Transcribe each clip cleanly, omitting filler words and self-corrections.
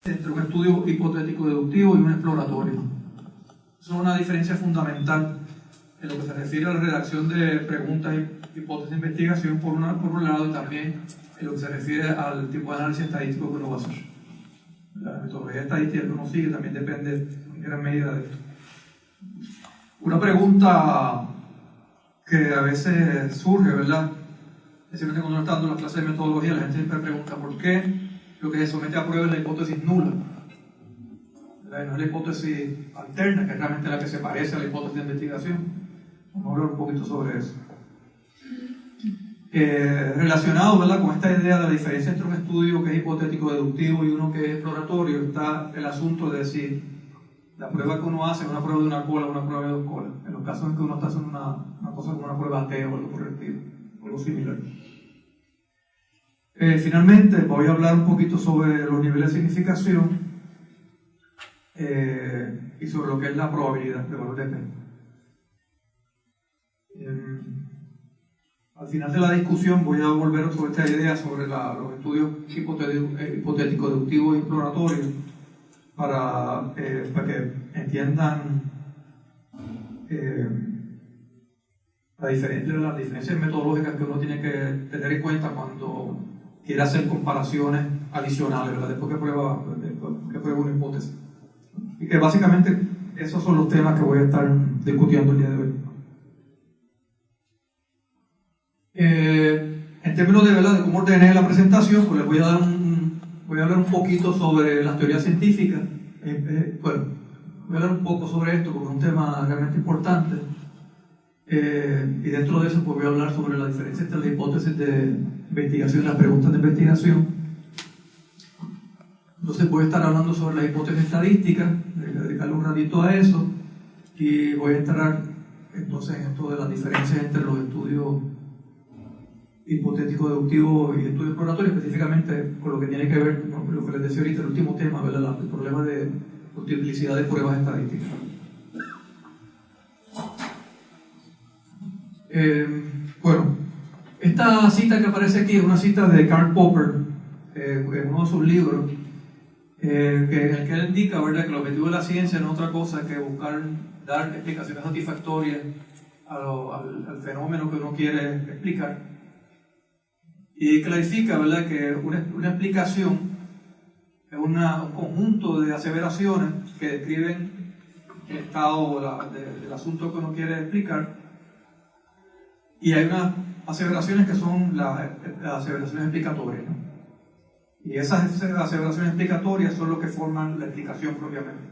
entre un estudio hipotético deductivo y un exploratorio. Eso es una diferencia fundamental en lo que se refiere a la redacción de preguntas y hipótesis de investigación por un lado, y también en lo que se refiere al tipo de análisis estadístico que uno va a hacer. La metodología estadística que uno sigue también depende en gran medida de esto. Una pregunta que a veces surge, ¿verdad? Especialmente cuando uno está dando las clases de metodología, la gente siempre pregunta ¿por qué lo que se somete a prueba es la hipótesis nula? ¿Verdad? No es la hipótesis alterna, que es realmente la que se parece a la hipótesis de investigación. Vamos a hablar un poquito sobre eso. Relacionado, ¿verdad?, con esta idea de la diferencia entre un estudio que es hipotético deductivo y uno que es exploratorio, está el asunto de si la prueba que uno hace es una prueba de una cola o una prueba de dos colas, en los casos en que uno está haciendo una cosa como una prueba T o algo por el estilo, algo similar. Finalmente voy a hablar un poquito sobre los niveles de significación y sobre lo que es la probabilidad de valor de P. Al final de la discusión voy a volver sobre esta idea sobre los estudios hipotéticos, deductivos y exploratorios para que entiendan las diferencias metodológicas que uno tiene que tener en cuenta cuando quiere hacer comparaciones adicionales, ¿verdad?, después que prueba una hipótesis. Y que básicamente esos son los temas que voy a estar discutiendo el día de hoy. En términos de, ¿verdad?, de cómo ordené la presentación, pues les voy a hablar un poquito sobre las teorías científicas. Bueno, voy a hablar un poco sobre esto porque es un tema realmente importante. Y dentro de eso pues voy a hablar sobre la diferencia entre las hipótesis de investigación y las preguntas de investigación. Entonces voy a estar hablando sobre las hipótesis estadísticas, dedicarle un ratito a eso, y voy a entrar entonces en esto de las diferencias entre los estudios hipotéticos deductivos y estudios exploratorios, específicamente con lo que tiene que ver con lo que les decía ahorita, el último tema, ¿verdad?, el problema de multiplicidad de pruebas estadísticas. Bueno, esta cita que aparece aquí es una cita de Karl Popper, en uno de sus libros, en el que él indica, ¿verdad?, que el objetivo de la ciencia no es otra cosa que buscar dar explicaciones satisfactorias al fenómeno que uno quiere explicar. Y clarifica, ¿verdad?, que una explicación es un conjunto de aseveraciones que describen el estado del asunto que uno quiere explicar. Y hay unas aseveraciones que son las aseveraciones explicatorias, ¿no? Y esas aseveraciones explicatorias son lo que forman la explicación propiamente.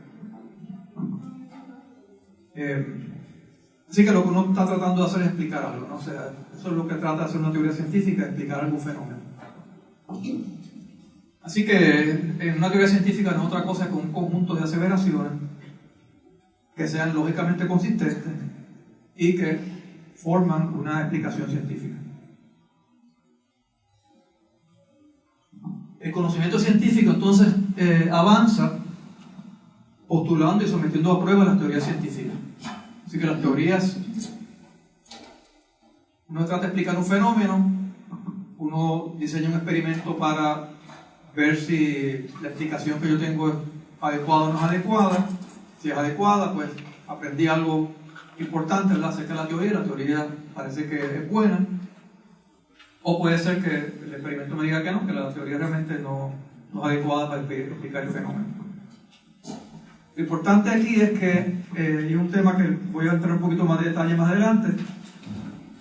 Así que lo que uno está tratando de hacer es explicar algo, ¿no? O sea, eso es lo que trata de hacer una teoría científica, explicar algún fenómeno. Así que en una teoría científica no es otra cosa que un conjunto de aseveraciones que sean lógicamente consistentes y que forman una explicación científica. El conocimiento científico entonces avanza postulando y sometiendo a prueba las teorías científicas. Así que las teorías, uno trata de explicar un fenómeno, uno diseña un experimento para ver si la explicación que yo tengo es adecuada o no es adecuada. Si es adecuada, pues aprendí algo importante, ¿verdad?, acerca de la teoría parece que es buena. O puede ser que el experimento me diga que no, que la teoría realmente no es adecuada para explicar el fenómeno. Lo importante aquí es que, y es un tema que voy a entrar un poquito más de detalle más adelante,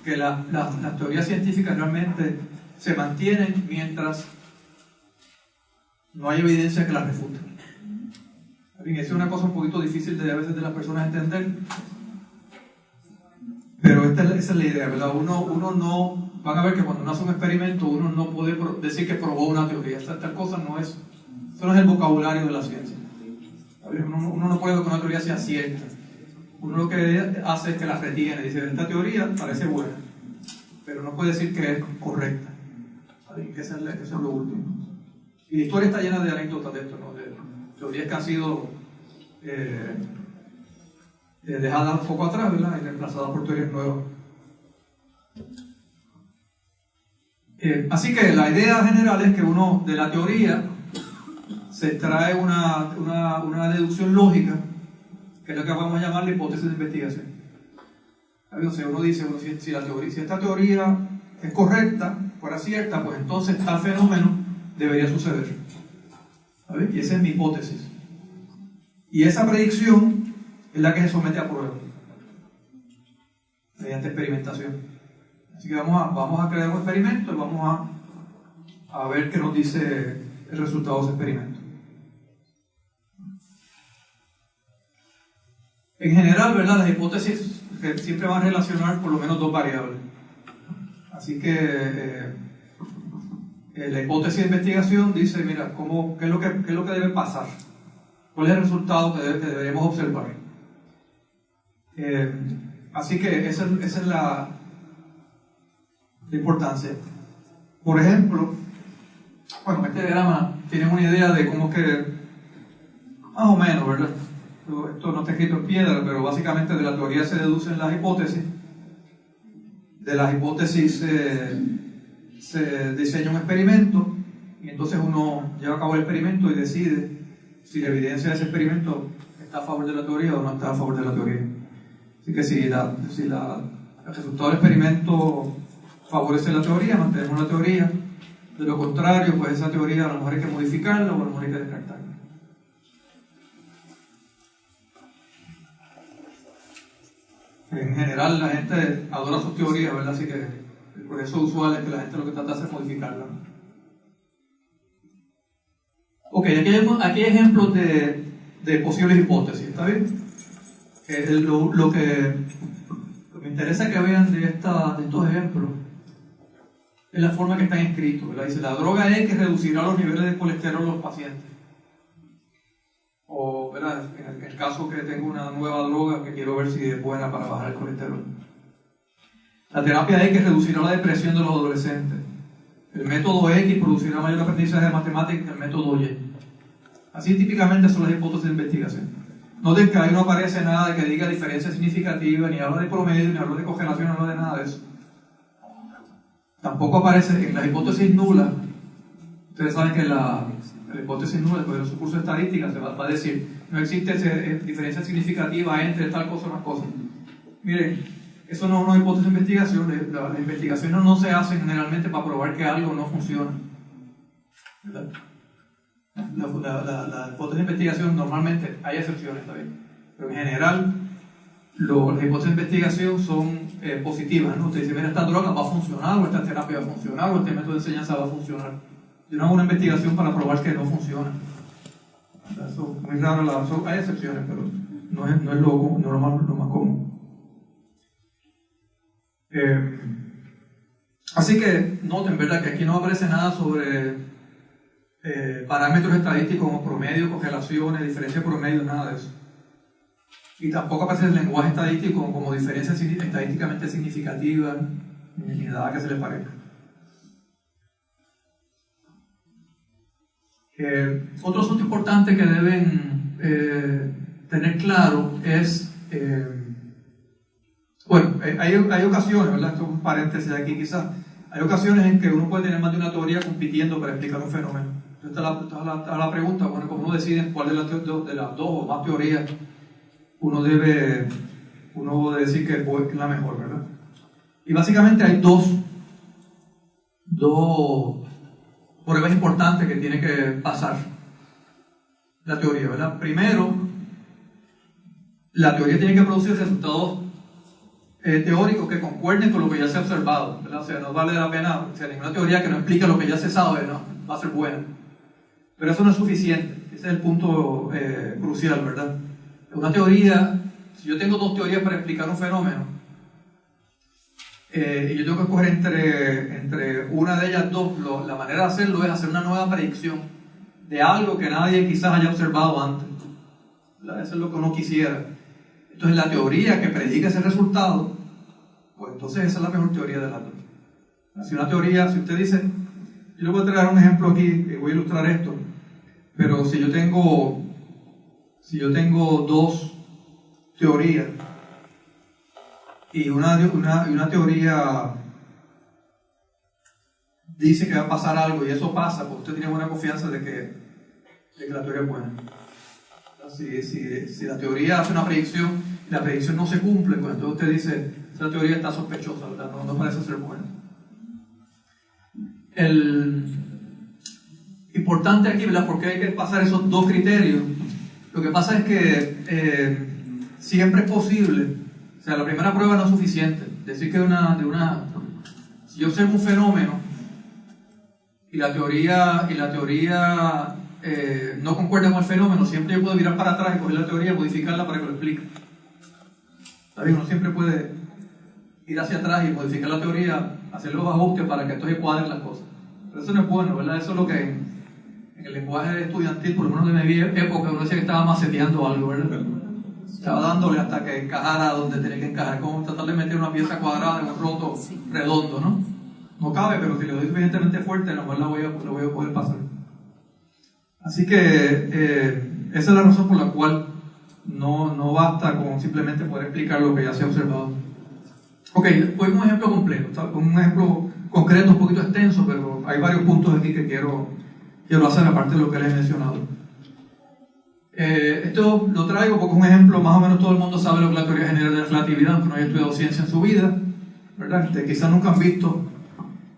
que las teorías científicas realmente se mantienen mientras no hay evidencia que las refute. Bien, esa es una cosa un poquito difícil a veces de las personas entender, pero esa es la idea, ¿verdad? Uno no, van a ver que cuando uno hace un experimento uno no puede decir que probó una teoría. Tal cosa no es, eso no es el vocabulario de la ciencia. Uno no puede que una teoría sea cierta. Uno lo que hace es que la retiene, dice, esta teoría parece buena, pero no puede decir que es correcta. Eso es lo último. Y la historia está llena de anécdotas de esto, ¿no?, de teorías que han sido dejadas un poco atrás, ¿verdad?, y reemplazadas por teorías nuevas. Así que la idea general es que uno de la teoría se extrae una deducción lógica, que es lo que vamos a llamar la hipótesis de investigación. O sea, uno dice, si esta teoría es correcta, fuera cierta, pues entonces tal fenómeno debería suceder. ¿Sabes? Y esa es mi hipótesis. Y esa predicción es la que se somete a prueba mediante experimentación. Así que vamos a crear un experimento y vamos a ver qué nos dice el resultado de ese experimento. En general, ¿verdad? Las hipótesis siempre van a relacionar por lo menos dos variables. Así que la hipótesis de investigación dice, mira, ¿qué es lo que debe pasar? ¿Cuál es el resultado que deberíamos observar? Así que esa es la importancia. Por ejemplo, bueno, este diagrama tiene una idea de cómo que, más o menos, ¿verdad? Esto no está escrito en piedra, pero básicamente de la teoría se deducen las hipótesis. De las hipótesis se diseña un experimento y entonces uno lleva a cabo el experimento y decide si la evidencia de ese experimento está a favor de la teoría o no está a favor de la teoría. Así que si el resultado del experimento favorece la teoría, mantenemos la teoría. De lo contrario, pues esa teoría a lo mejor hay que modificarla o a lo mejor hay que descartarla. En general la gente adora sus teorías, ¿verdad? Así que el proceso usual es que la gente lo que trata de hacer es modificarla. Ok, aquí hay ejemplos de posibles hipótesis, ¿está bien? Lo que me interesa que vean de estos ejemplos es la forma que están escritos, ¿verdad? Dice, la droga X reducirá los niveles de colesterol en los pacientes. O, ¿verdad? En el caso que tengo una nueva droga que quiero ver si es buena para bajar el colesterol. La terapia X reducirá la depresión de los adolescentes. El método X producirá mayor aprendizaje de matemáticas que el método Y. Así típicamente son las hipótesis de investigación. Noten que ahí no aparece nada que diga diferencia significativa, ni habla de promedio, ni habla de correlación, no habla de nada de eso. Tampoco aparece en las hipótesis nulas. Ustedes saben que la hipótesis nula, después de su curso de estadística, se va a decir, no existe diferencia significativa entre tal cosa y más cosa. Miren, eso no es una hipótesis de investigación. Las investigaciones no se hacen generalmente para probar que algo no funciona, ¿verdad? La hipótesis de investigación normalmente hay excepciones, ¿está bien? Pero en general las hipótesis de investigación son positivas, ¿no? Usted dice, mira, esta droga va a funcionar, o esta terapia va a funcionar, o este método de enseñanza va a funcionar. Yo no hago una investigación para probar que no funciona. Eso es muy raro, hay excepciones, pero no es lo normal, lo más común. Así que noten, ¿verdad?, que aquí no aparece nada sobre parámetros estadísticos como promedio, correlaciones, diferencia de promedio, nada de eso. Y tampoco aparece el lenguaje estadístico como diferencia estadísticamente significativa, ni nada que se le parezca. Otro asunto importante que deben tener claro es, hay ocasiones, ¿verdad? Esto es un paréntesis aquí quizás, hay ocasiones en que uno puede tener más de una teoría compitiendo para explicar un fenómeno. Entonces está la pregunta, bueno, como uno decide cuál de las dos o más teorías uno debe decir que es la mejor, ¿verdad? Y básicamente hay dos pruebas importantes que tiene que pasar la teoría, ¿verdad? Primero, la teoría tiene que producir resultados teóricos que concuerden con lo que ya se ha observado, ¿verdad? O sea, no vale la pena, o sea, ninguna teoría que no explique lo que ya se sabe, ¿no?, va a ser buena. Pero eso no es suficiente, ese es el punto crucial, ¿verdad? Una teoría, si yo tengo dos teorías para explicar un fenómeno, y yo tengo que escoger entre una de ellas dos, la manera de hacerlo es hacer una nueva predicción de algo que nadie quizás haya observado antes, ¿verdad? Eso es lo que uno quisiera. Entonces la teoría que predica ese resultado, pues entonces esa es la mejor teoría de las dos. Si una teoría, si usted dice, yo le voy a traer un ejemplo aquí, y voy a ilustrar esto, pero si yo tengo dos teorías, y una teoría dice que va a pasar algo y eso pasa, pues usted tiene buena confianza de que de que la teoría es buena. Si la teoría hace una predicción y la predicción no se cumple, pues entonces usted dice, esa teoría está sospechosa, ¿verdad? No parece ser buena. El importante aquí, ¿verdad? Porque hay que pasar esos dos criterios. Lo que pasa es que siempre es posible, o sea, la primera prueba no es suficiente. Decir que si yo observo un fenómeno y la teoría no concuerda con el fenómeno, siempre yo puedo mirar para atrás y coger la teoría y modificarla para que lo explique. Uno siempre puede ir hacia atrás y modificar la teoría, hacer los ajustes para que entonces cuadren las cosas. Pero eso no es bueno, ¿verdad? Eso es lo que en el lenguaje estudiantil, por lo menos de mi época, uno decía que estaba maceteando algo, ¿verdad? Estaba dándole hasta que encajara donde tenía que encajar, como tratar de meter una pieza cuadrada en un roto redondo, ¿no? No cabe, pero si le doy suficientemente fuerte, a lo mejor la voy a poder pasar. Así que esa es la razón por la cual no basta con simplemente poder explicar lo que ya se ha observado. Ok, voy con un ejemplo completo, un ejemplo concreto, un poquito extenso, pero hay varios puntos aquí que quiero hacer aparte de lo que les he mencionado. Esto lo traigo porque es un ejemplo, más o menos todo el mundo sabe lo que es la teoría general de la relatividad, aunque no haya estudiado ciencia en su vida, ¿verdad? Quizás nunca han visto,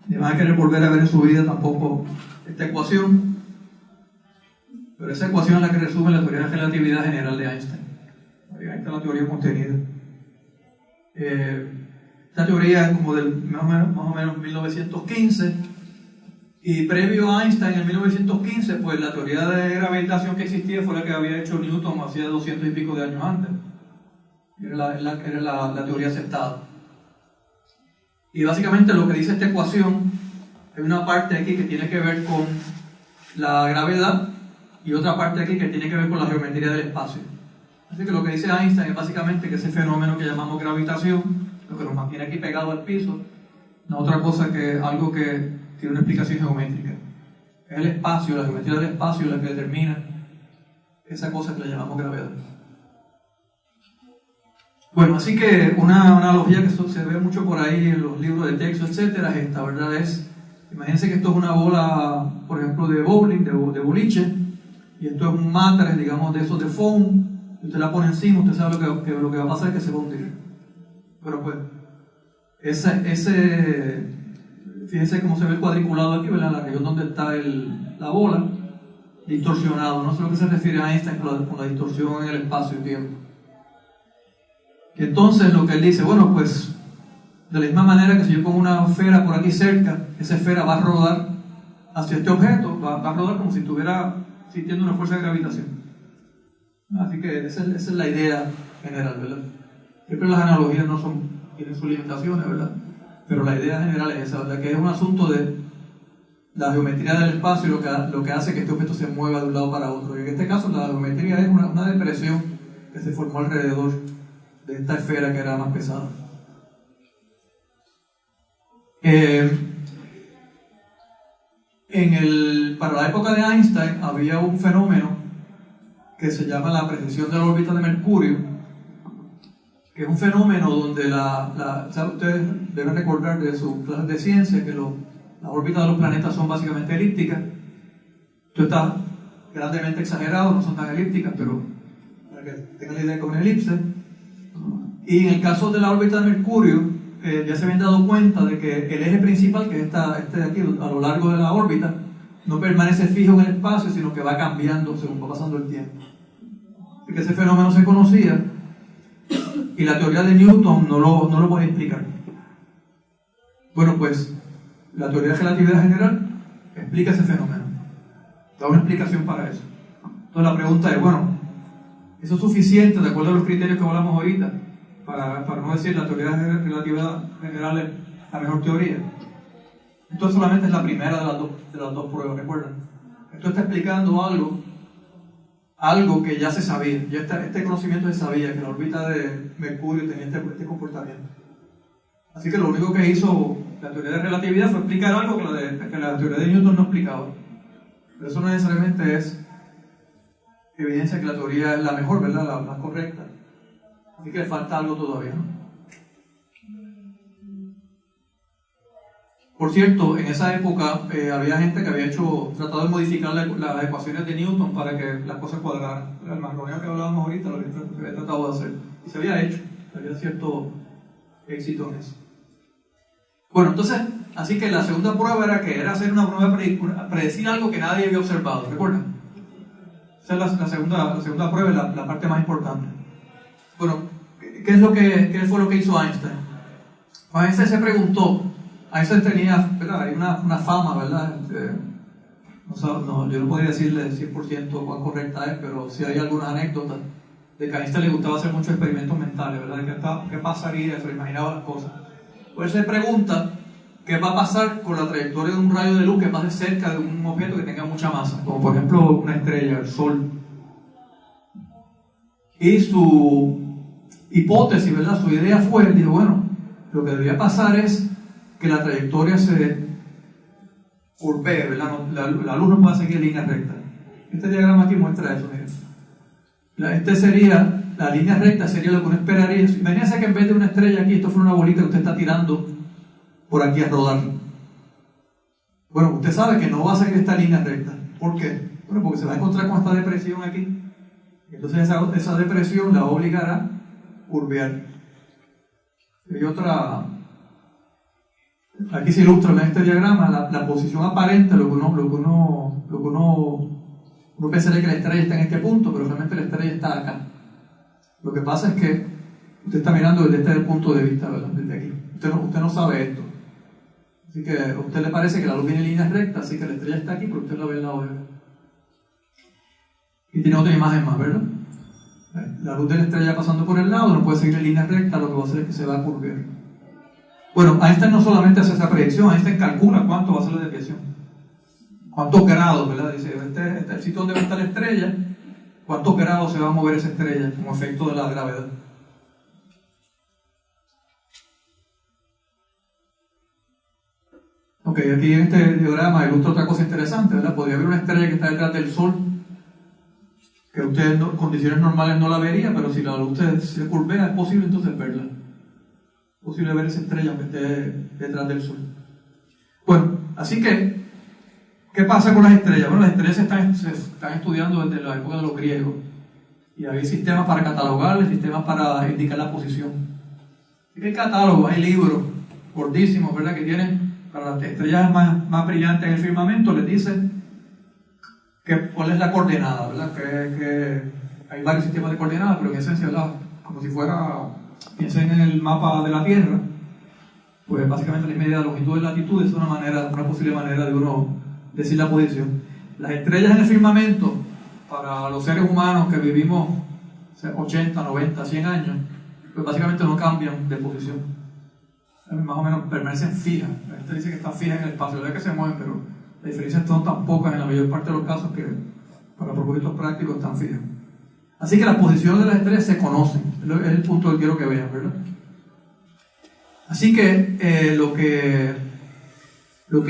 ni van a querer volver a ver en su vida tampoco esta ecuación, pero esa ecuación es la que resume la teoría de la relatividad general de Einstein. Ahí está la teoría contenida. Esta teoría es como más o menos 1915, y previo a Einstein en 1915, pues la teoría de gravitación que existía fue la que había hecho Newton hacía 200 y pico de años antes. Era la teoría aceptada. Y básicamente lo que dice esta ecuación, hay una parte aquí que tiene que ver con la gravedad y otra parte aquí que tiene que ver con la geometría del espacio. Así que lo que dice Einstein es básicamente que ese fenómeno que llamamos gravitación, lo que nos mantiene aquí pegado al piso, no es otra cosa que algo que tiene una explicación geométrica. Es el espacio, la geometría del espacio la que determina esa cosa que le llamamos gravedad. Bueno, así que una analogía que se ve mucho por ahí en los libros de texto, etcétera, es esta, ¿verdad? Imagínense que esto es una bola, por ejemplo, de bowling, de boliche, y esto es un matres, digamos, de esos de foam, y usted la pone encima, usted sabe lo que va a pasar es que se va a hundir. Pero pues, fíjense cómo se ve el cuadriculado aquí, ¿verdad? La región donde está la bola, distorsionado. No sé a lo que se refiere a Einstein con la distorsión en el espacio y tiempo. Entonces lo que él dice, bueno, pues de la misma manera que si yo pongo una esfera por aquí cerca, esa esfera va a rodar hacia este objeto, va a rodar como si estuviera sintiendo una fuerza de gravitación. Así que esa es la idea general, ¿verdad? Siempre las analogías tienen sus limitaciones, ¿verdad? Pero la idea general es esa, ¿verdad? Que es un asunto de la geometría del espacio lo que hace que este objeto se mueva de un lado para otro. Y en este caso la geometría es una depresión que se formó alrededor de esta esfera que era más pesada. Para la época de Einstein había un fenómeno que se llama la precesión de la órbita de Mercurio, que es un fenómeno donde ustedes deben recordar de sus clases de ciencia que las órbitas de los planetas son básicamente elípticas. Esto está grandemente exagerado, no son tan elípticas, pero para que tengan la idea de que es una elipse. Y en el caso de la órbita de Mercurio, ya se habían dado cuenta de que el eje principal, que es este de aquí, a lo largo de la órbita, no permanece fijo en el espacio, sino que va cambiando según va pasando el tiempo. Así que ese fenómeno se conocía y la teoría de Newton no lo podía explicar. Bueno, pues la teoría de relatividad general explica ese fenómeno, da una explicación para eso. Entonces la pregunta es, bueno, ¿eso es suficiente de acuerdo a los criterios que hablamos ahorita? Para no decir la teoría de relatividad general es la mejor teoría. Esto solamente es la primera de las dos pruebas, ¿recuerdan? Esto está explicando algo que ya se sabía, ya este conocimiento se sabía, que la órbita de Mercurio tenía este comportamiento. Así que lo único que hizo la teoría de relatividad fue explicar algo que la teoría de Newton no explicaba. Pero eso no necesariamente es evidencia que la teoría es la mejor, ¿verdad? La más correcta. Así que le falta algo todavía, ¿no? Por cierto, en esa época había gente que había tratado de modificar las ecuaciones de Newton para que las cosas cuadraran. El marroneo que hablábamos ahorita lo había tratado de hacer. Y se había hecho, había cierto éxito en eso. Bueno, entonces, así que la segunda prueba era hacer una prueba predecir algo que nadie había observado, ¿recuerdan? Esa es la segunda prueba, la parte más importante. Bueno, ¿qué fue lo que hizo Einstein? Einstein se preguntó. Einstein tenía, ¿verdad? Hay una fama, ¿verdad? Yo no podría decirle 100% cuán correcta es, pero sí hay algunas anécdotas de que a Einstein le gustaba hacer muchos experimentos mentales, ¿verdad? ¿Qué pasaría? Se imaginaba las cosas. Pues se pregunta qué va a pasar con la trayectoria de un rayo de luz que pase cerca de un objeto que tenga mucha masa, como por ejemplo una estrella, el Sol. Y su hipótesis, ¿verdad? Su idea fue, dijo, bueno, lo que debería pasar es que la trayectoria se curvee, ¿verdad? La luz no puede seguir línea recta. Este diagrama aquí muestra eso, miren. La línea recta sería lo que uno esperaría. Imagínense que en vez de una estrella aquí, esto fuera una bolita que usted está tirando por aquí a rodar. Bueno, usted sabe que no va a seguir esta línea recta. ¿Por qué? Bueno, porque se va a encontrar con esta depresión aquí. Entonces esa depresión la va a obligar a curvear. Hay otra... Aquí se ilustra en este diagrama la posición aparente, lo que uno pensaría que la estrella está en este punto, pero realmente la estrella está acá. Lo que pasa es que usted está mirando desde este punto de vista, ¿verdad? Desde aquí. Usted no sabe esto. Así que a usted le parece que la luz viene en línea recta, así que la estrella está aquí, pero usted la ve al lado de él. Y tiene otra imagen más, ¿verdad? La luz de la estrella pasando por el lado no puede seguir en línea recta, lo que va a hacer es que se va a curvar. Bueno, Einstein no solamente hace esa predicción, Einstein calcula cuánto va a ser la desviación. Cuántos grados, ¿verdad? Dice, este es el sitio donde va a estar la estrella, cuántos grados se va a mover esa estrella como efecto de la gravedad. Ok, aquí en este diagrama ilustra otra cosa interesante, ¿verdad? Podría haber una estrella que está detrás del Sol, que usted en condiciones normales no la vería, pero si la luz se curvea, es posible entonces verla. Es posible ver esa estrella que esté detrás del Sol. Bueno, así que, ¿qué pasa con las estrellas? Bueno, las estrellas se están estudiando desde la época de los griegos. Y hay sistemas para catalogarlas, sistemas para indicar la posición. Y hay catálogos, hay libros gordísimos, ¿verdad? Que tienen, para las estrellas más brillantes en el firmamento, les dicen cuál es la coordenada, ¿verdad? Que hay varios sistemas de coordenadas, pero en esencia, ¿verdad? Como si fuera, piensen en el mapa de la Tierra, pues básicamente la medida de longitud y latitud es una posible manera de uno decir la posición. Las estrellas en el firmamento, para los seres humanos que vivimos 80, 90, 100 años, pues básicamente no cambian de posición. Más o menos permanecen fijas. La gente dice que están fijas en el espacio, es que se mueven, pero las diferencias son tan pocas en la mayor parte de los casos que para propósitos prácticos están fijas. Así que las posiciones de las estrellas se conocen, es el punto que quiero que vean, ¿verdad? Así que lo que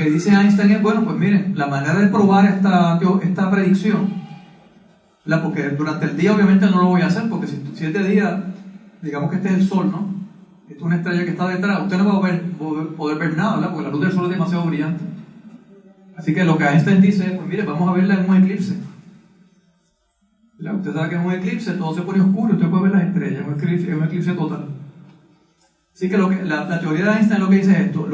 dice Einstein es, bueno, pues miren, la manera de probar esta predicción, ¿verdad? Porque durante el día obviamente no lo voy a hacer, porque si es de día, digamos que este es el Sol, ¿no? Esta es una estrella que está detrás, usted no va a poder ver nada, ¿verdad? Porque la luz del Sol es demasiado brillante. Así que lo que Einstein dice es, pues mire, vamos a verla en un eclipse. ¿Verdad? Usted sabe que en un eclipse todo se pone oscuro, usted puede ver las estrellas, es un eclipse total. Así que la teoría de Einstein lo que dice es esto,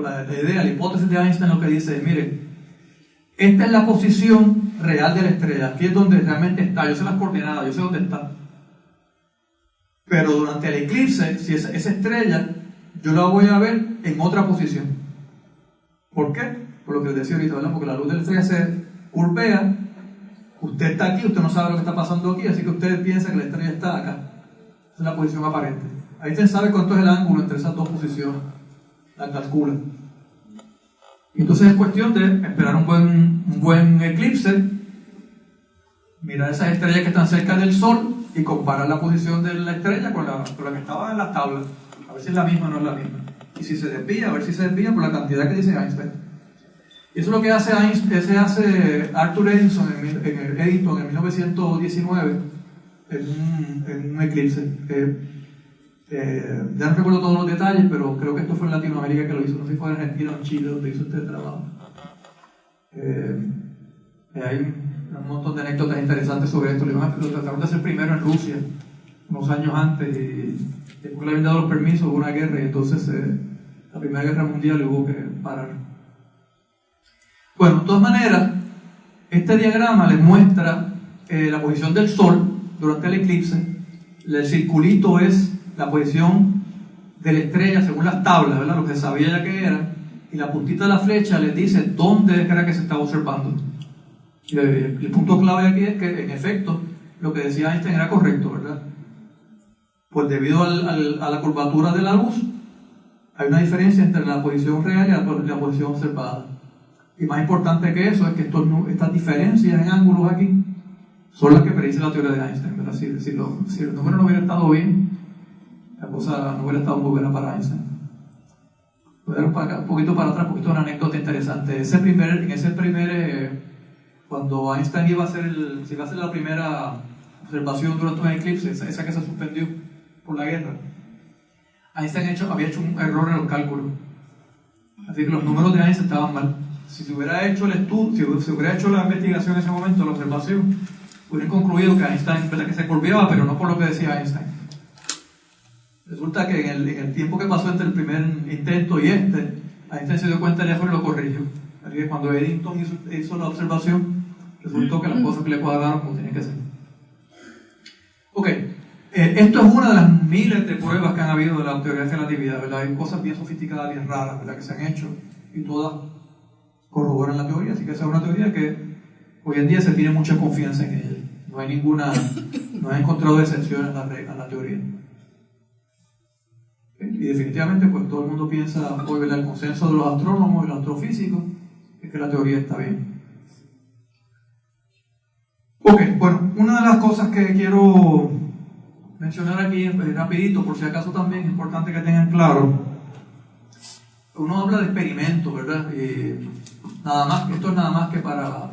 la hipótesis de Einstein lo que dice es, mire, esta es la posición real de la estrella, aquí es donde realmente está, yo sé las coordenadas, yo sé dónde está. Pero durante el eclipse, si esa estrella, yo la voy a ver en otra posición. ¿Por qué? Por lo que les decía ahorita, ¿verdad? Porque la luz de la estrella se curvea, usted está aquí, usted no sabe lo que está pasando aquí, así que usted piensa que la estrella está acá. Esa es la posición aparente. Ahí usted sabe cuánto es el ángulo entre esas dos posiciones, la calcula. Entonces es cuestión de esperar un buen eclipse, mirar esas estrellas que están cerca del Sol y comparar la posición de la estrella con la que estaba en las tablas, a ver si es la misma o no es la misma. Y si se desvía, a ver si se desvía por la cantidad que dice Einstein. Y eso es lo que hace Arthur Eddington en 1919 en un eclipse. Ya no recuerdo todos los detalles, pero creo que esto fue en Latinoamérica que lo hizo, no sé si fue en Argentina o en Chile donde hizo este trabajo. Hay un montón de anécdotas interesantes sobre esto. Lo trataron de hacer primero en Rusia, unos años antes, y después que le habían dado los permisos hubo una guerra, y entonces la Primera Guerra Mundial hubo que parar. Bueno, de todas maneras, este diagrama les muestra la posición del Sol durante el eclipse. El circulito es la posición de la estrella según las tablas, ¿verdad? Lo que se sabía ya que era, y la puntita de la flecha les dice dónde era que se estaba observando. Y el punto clave aquí es que, en efecto, lo que decía Einstein era correcto, ¿verdad? Pues debido a la curvatura de la luz, hay una diferencia entre la posición real y la posición observada. Y más importante que eso es que estas diferencias en ángulos aquí son las que predice la teoría de Einstein, ¿verdad? Si el número no hubiera estado bien, la cosa no hubiera estado muy buena para Einstein. Voy a dar un poquito para atrás, un poquito de una anécdota interesante. Cuando Einstein iba a hacer la primera observación durante un eclipse, esa que se suspendió por la guerra, Einstein había hecho un error en los cálculos. Así que los números de Einstein estaban mal. Si se hubiera hecho el estudio, si se hubiera hecho la investigación en ese momento, la observación, hubieran concluido que Einstein, ¿verdad?, que se curviaba, pero no por lo que decía Einstein. Resulta que en el tiempo que pasó entre el primer intento y Einstein se dio cuenta del error y lo corrigió. Así que cuando Eddington hizo la observación, resultó que las cosas que le cuadraron como tenían que ser. Ok, esto es una de las miles de pruebas que han habido de la teoría de relatividad, ¿verdad? Hay cosas bien sofisticadas, bien raras, ¿verdad?, que se han hecho, y todas corroboran la teoría, así que esa es una teoría que hoy en día se tiene mucha confianza en ella. No he encontrado excepciones a la teoría. Y definitivamente, pues todo el mundo piensa, hoy, ¿verdad?, el consenso de los astrónomos y los astrofísicos es que la teoría está bien. Ok, bueno, una de las cosas que quiero mencionar aquí rapidito, por si acaso también es importante que tengan claro, uno habla de experimentos, ¿verdad? Y esto es nada más que para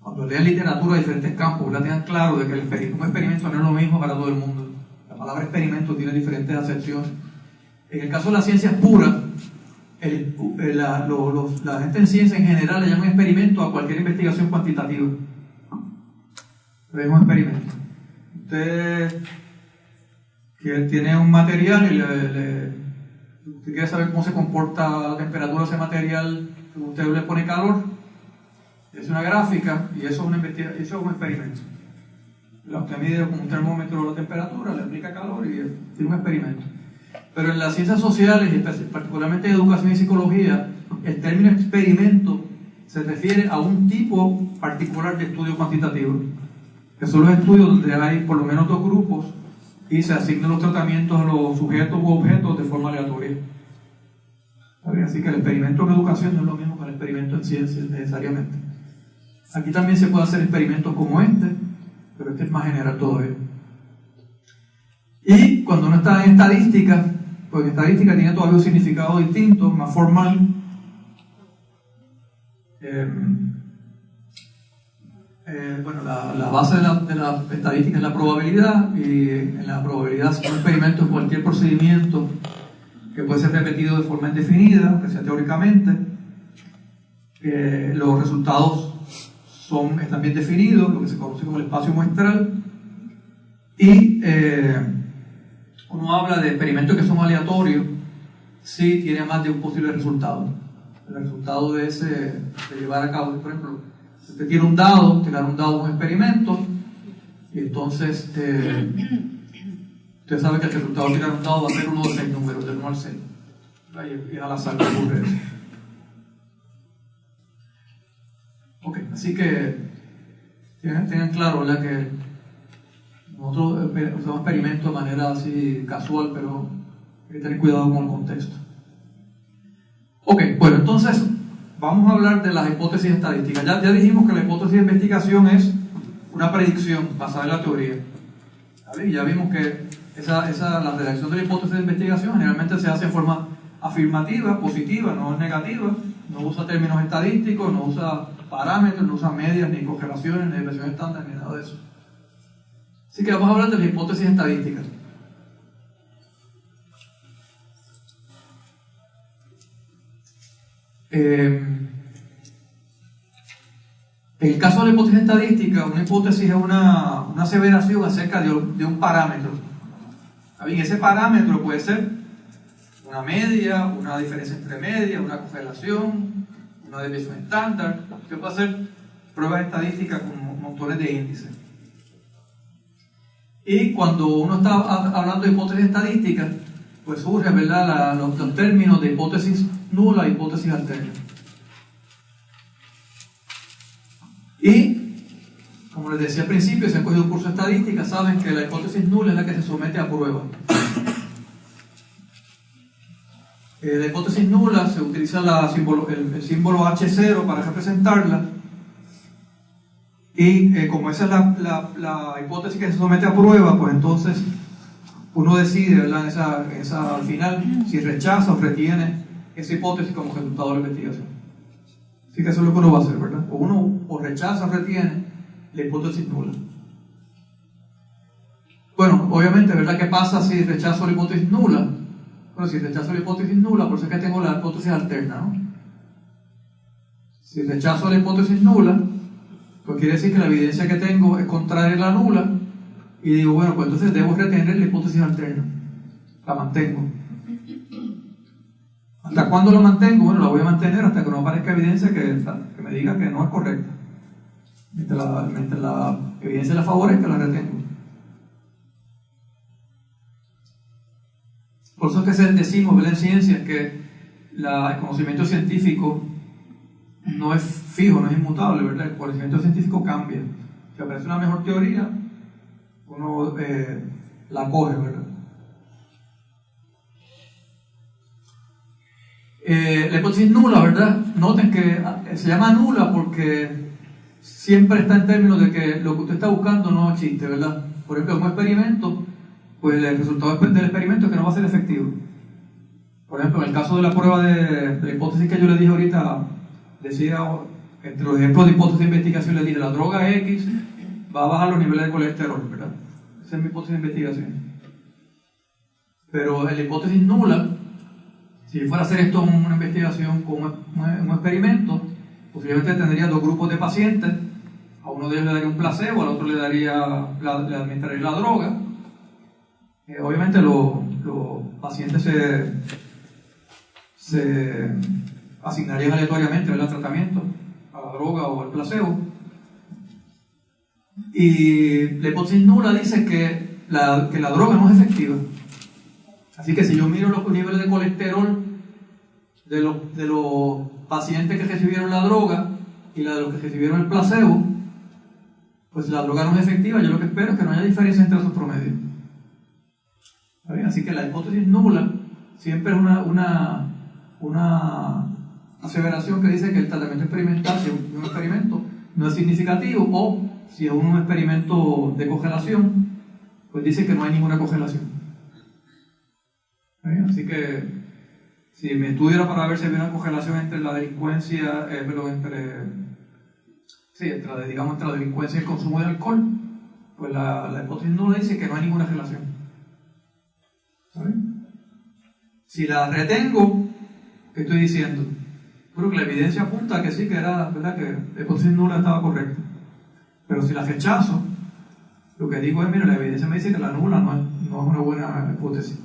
cuando lean literatura de diferentes campos, ¿verdad?, tengan claro de que un experimento no es lo mismo para todo el mundo. La palabra experimento tiene diferentes acepciones. En el caso de las ciencias puras, la gente en ciencia en general le llama experimento a cualquier investigación cuantitativa. Es un experimento. Usted tiene un material y usted quiere saber cómo se comporta la temperatura de ese material, usted le pone calor, es una gráfica y eso es un experimento. Usted mide con un termómetro la temperatura, le aplica calor y tiene un experimento. Pero en las ciencias sociales, y particularmente en educación y psicología, el término experimento se refiere a un tipo particular de estudio cuantitativo, que son los estudios donde hay por lo menos dos grupos y se asignan los tratamientos a los sujetos u objetos de forma aleatoria. Así que el experimento en educación no es lo mismo que el experimento en ciencias necesariamente. Aquí también se puede hacer experimentos como pero este es más general todavía. Y cuando uno está en estadística, pues en estadística tiene todavía un significado distinto, más formal. Bueno, la base de la estadística es la probabilidad, y en la probabilidad son experimentos, cualquier procedimiento que puede ser repetido de forma indefinida, que sea teóricamente. Los resultados están bien definidos, lo que se conoce como el espacio muestral, y uno habla de experimentos que son aleatorios si tiene más de un posible resultado. El resultado de llevar a cabo, por ejemplo, usted tiene un dado, tirar un dado es un experimento, y entonces usted sabe que el resultado de tirar un dado va a ser uno de 6 números, del 1 al 6. Y al azar que ocurre eso. Ok, así que tengan claro, ¿verdad?, que nosotros usamos experimentos de manera así casual, pero hay que tener cuidado con el contexto. Ok, bueno, entonces vamos a hablar de las hipótesis estadísticas. Ya dijimos que la hipótesis de investigación es una predicción basada en la teoría, ¿vale? Y ya vimos que la redacción de la hipótesis de investigación generalmente se hace en forma afirmativa, positiva, no negativa, no usa términos estadísticos, no usa parámetros, no usa medias, ni correlaciones, ni depresión estándar, ni nada de eso. Así que vamos a hablar de las hipótesis estadísticas. En el caso de la hipótesis estadística, una hipótesis es una aseveración acerca de un parámetro. Bien, ese parámetro puede ser una media, una diferencia entre medias, una correlación, una desviación estándar. Yo puedo hacer pruebas estadísticas con montones de índices. Y cuando uno está hablando de hipótesis estadísticas, pues surge, ¿verdad?, los términos de hipótesis nula e hipótesis alterna. Y, como les decía al principio, si han cogido un curso de estadística, saben que la hipótesis nula es la que se somete a prueba. La hipótesis nula se utiliza el símbolo H0 para representarla. Y como esa es la hipótesis que se somete a prueba, pues entonces uno decide, ¿verdad?, al final, si rechaza o retiene esa hipótesis como resultado de la investigación. Así que eso es lo que uno va a hacer, ¿verdad? O uno o rechaza o retiene la hipótesis nula. Bueno, obviamente, ¿verdad?, ¿qué pasa si rechazo la hipótesis nula? Bueno, si rechazo la hipótesis nula, por eso es que tengo la hipótesis alterna, ¿no? Si rechazo la hipótesis nula, pues quiere decir que la evidencia que tengo es contraria a la nula, y digo, bueno, pues entonces debo retener la hipótesis alterna. La mantengo. ¿Hasta cuándo la mantengo? Bueno, la voy a mantener hasta que no aparezca evidencia que me diga que no es correcta. Mientras la evidencia la favorezca, la retengo. Por eso es que decimos, ¿verdad?, en ciencias que el conocimiento científico no es fijo, no es inmutable, ¿verdad? El conocimiento científico cambia. Si aparece una mejor teoría, uno la coge, ¿verdad? La hipótesis nula, ¿verdad? Noten que se llama nula porque siempre está en términos de que lo que usted está buscando no existe, ¿verdad? Por ejemplo, en un experimento, pues el resultado del experimento es que no va a ser efectivo. Por ejemplo, en el caso de la prueba de la hipótesis que yo le dije ahorita, decía, entre los ejemplos de hipótesis de investigación, le dije, la droga X va a bajar los niveles de colesterol, ¿verdad? Esa es mi hipótesis de investigación. Pero en la hipótesis nula, si yo fuera a hacer esto en una investigación con un experimento, posiblemente tendría dos grupos de pacientes. A uno de ellos le daría un placebo, al otro le administraría la droga. Obviamente los pacientes se asignarían aleatoriamente el tratamiento, a la droga o al placebo. Y la hipótesis nula dice que la droga no es efectiva. Así que si yo miro los niveles de colesterol de los pacientes que recibieron la droga y la de los que recibieron el placebo, pues la droga no es efectiva. Yo lo que espero es que no haya diferencia entre esos promedios. ¿Está bien? Así que la hipótesis nula siempre es una aseveración que dice que el tratamiento experimental, si es un experimento, no es significativo, o si es un experimento de congelación, pues dice que no hay ninguna congelación. Así que si mi estudio era para ver si había una congelación entre la delincuencia, entre la delincuencia y el consumo de alcohol, pues la hipótesis nula dice que no hay ninguna relación. ¿Sabe? Si la retengo, ¿qué estoy diciendo? Creo que la evidencia apunta a que sí, que era, ¿verdad?, que la hipótesis nula estaba correcta. Pero si la rechazo, lo que digo es, mira, la evidencia me dice que la nula no es una buena hipótesis.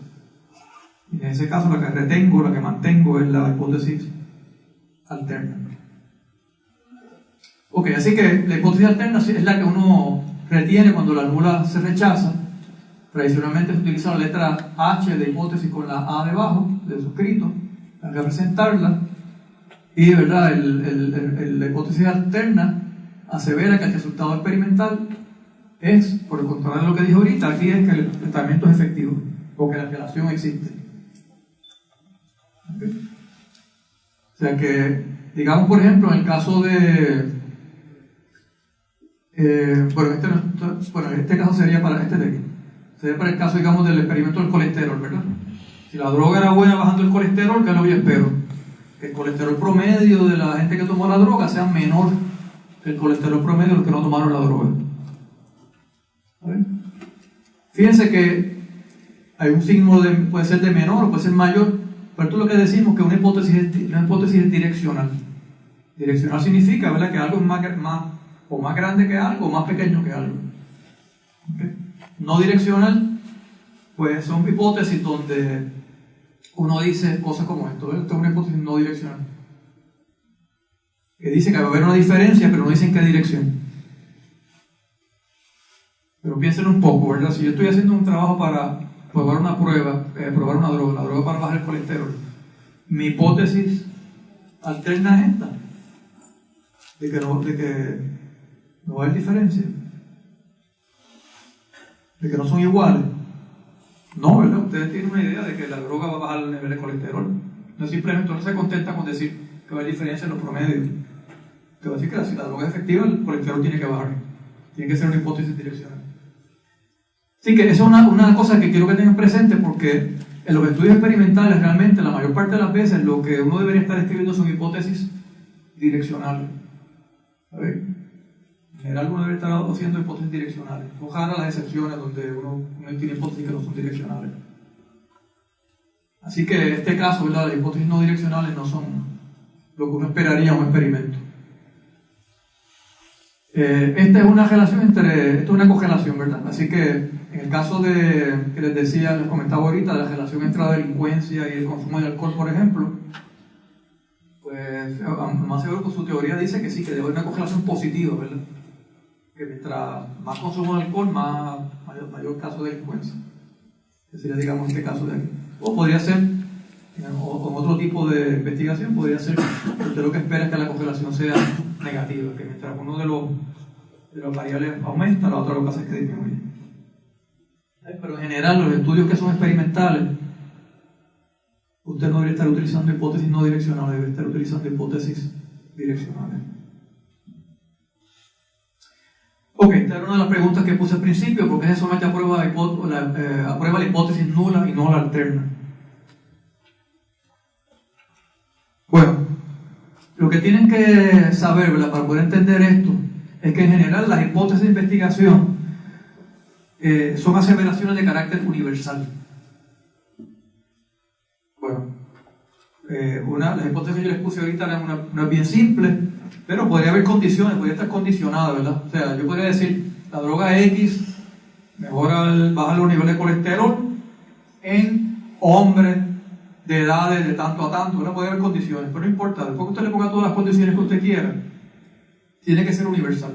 Y en ese caso la que retengo, la que mantengo es la hipótesis alterna. Ok, así que la hipótesis alterna es la que uno retiene cuando la nula se rechaza. Tradicionalmente se utiliza la letra H de hipótesis con la A debajo, de suscrito, para representarla. Y, ¿verdad?, la hipótesis alterna asevera que el resultado experimental es, por el contrario de lo que dije ahorita, aquí es que el tratamiento es efectivo, o que la relación existe. ¿Okay? O sea que, digamos, por ejemplo, en el caso de... en este caso sería para este de aquí. Sería para el caso, digamos, del experimento del colesterol, ¿verdad? Si la droga era buena bajando el colesterol, ¿qué es lo que yo espero? Que el colesterol promedio de la gente que tomó la droga sea menor que el colesterol promedio de los que no tomaron la droga. ¿Vale? Fíjense que hay un signo, puede ser de menor o puede ser mayor, pero esto es lo que decimos, que una hipótesis es direccional. Direccional significa, ¿verdad?, que algo es más grande que algo o más pequeño que algo. ¿Okay? No direccional, pues son hipótesis donde uno dice cosas como esto. Esto es una hipótesis no direccional, que dice que va a haber una diferencia, pero no dice en qué dirección. Pero piensen un poco, ¿verdad? Si yo estoy haciendo un trabajo para probar una prueba, probar una droga, la droga para bajar el colesterol, mi hipótesis alterna es esta, de que no va a haber diferencia, de que no son iguales. No, ¿verdad? Ustedes tienen una idea de que la droga va a bajar el nivel de colesterol. No simplemente no se contenta con decir que va a haber diferencia en los promedios. Te va a decir que si la droga es efectiva, el colesterol tiene que bajar. Tiene que ser una hipótesis direccional. Así que eso es una cosa que quiero que tengan presente, porque en los estudios experimentales realmente la mayor parte de las veces lo que uno debería estar escribiendo son hipótesis direccionales. A ver, en general uno debe estar haciendo hipótesis direccionales. Ojalá las excepciones donde uno tiene hipótesis que no son direccionales. Así que en este caso, ¿verdad?, las hipótesis no direccionales no son lo que uno esperaría en un experimento. Esta es una relación esto es una correlación, ¿verdad? Así que en el caso que les decía, les comentaba ahorita, la relación entre la delincuencia y el consumo de alcohol, por ejemplo, pues más seguro con su teoría dice que sí, que debe haber una correlación positiva, ¿verdad? Que mientras más consumo de alcohol, mayor caso de delincuencia. Que sería, digamos, este caso de aquí. O podría ser, o con otro tipo de investigación, podría ser que usted lo que espera es que la correlación sea negativa, que mientras uno de los variables aumenta, la otra lo que hace es que disminuye. Pero en general, los estudios que son experimentales, usted no debería estar utilizando hipótesis no direccionales, debe estar utilizando hipótesis direccionales. Ok, esta era una de las preguntas que puse al principio: ¿por qué se somete a prueba la hipótesis nula y no la alterna? Bueno, lo que tienen que saber, ¿verdad?, para poder entender esto, es que en general las hipótesis de investigación son aseveraciones de carácter universal. Bueno, las hipótesis que yo les puse ahorita eran una bien simple, pero podría haber condiciones, podría estar condicionada, ¿verdad? O sea, yo podría decir, la droga X baja los niveles de colesterol en hombres de edades de tanto a tanto, ¿verdad? Puede haber condiciones, pero no importa, después que usted le ponga todas las condiciones que usted quiera, tiene que ser universal,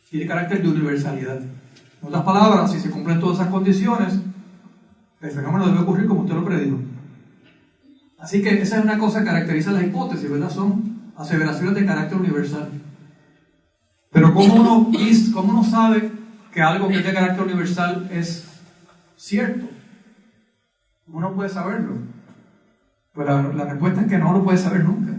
tiene carácter de universalidad. En otras palabras, si se cumplen todas esas condiciones, el fenómeno debe ocurrir como usted lo predijo. Así que esa es una cosa que caracteriza las hipótesis, ¿verdad? Son aseveraciones de carácter universal. Pero ¿cómo uno sabe que algo que es de carácter universal es cierto? ¿Cómo uno puede saberlo? Pues la respuesta es que no lo puede saber nunca.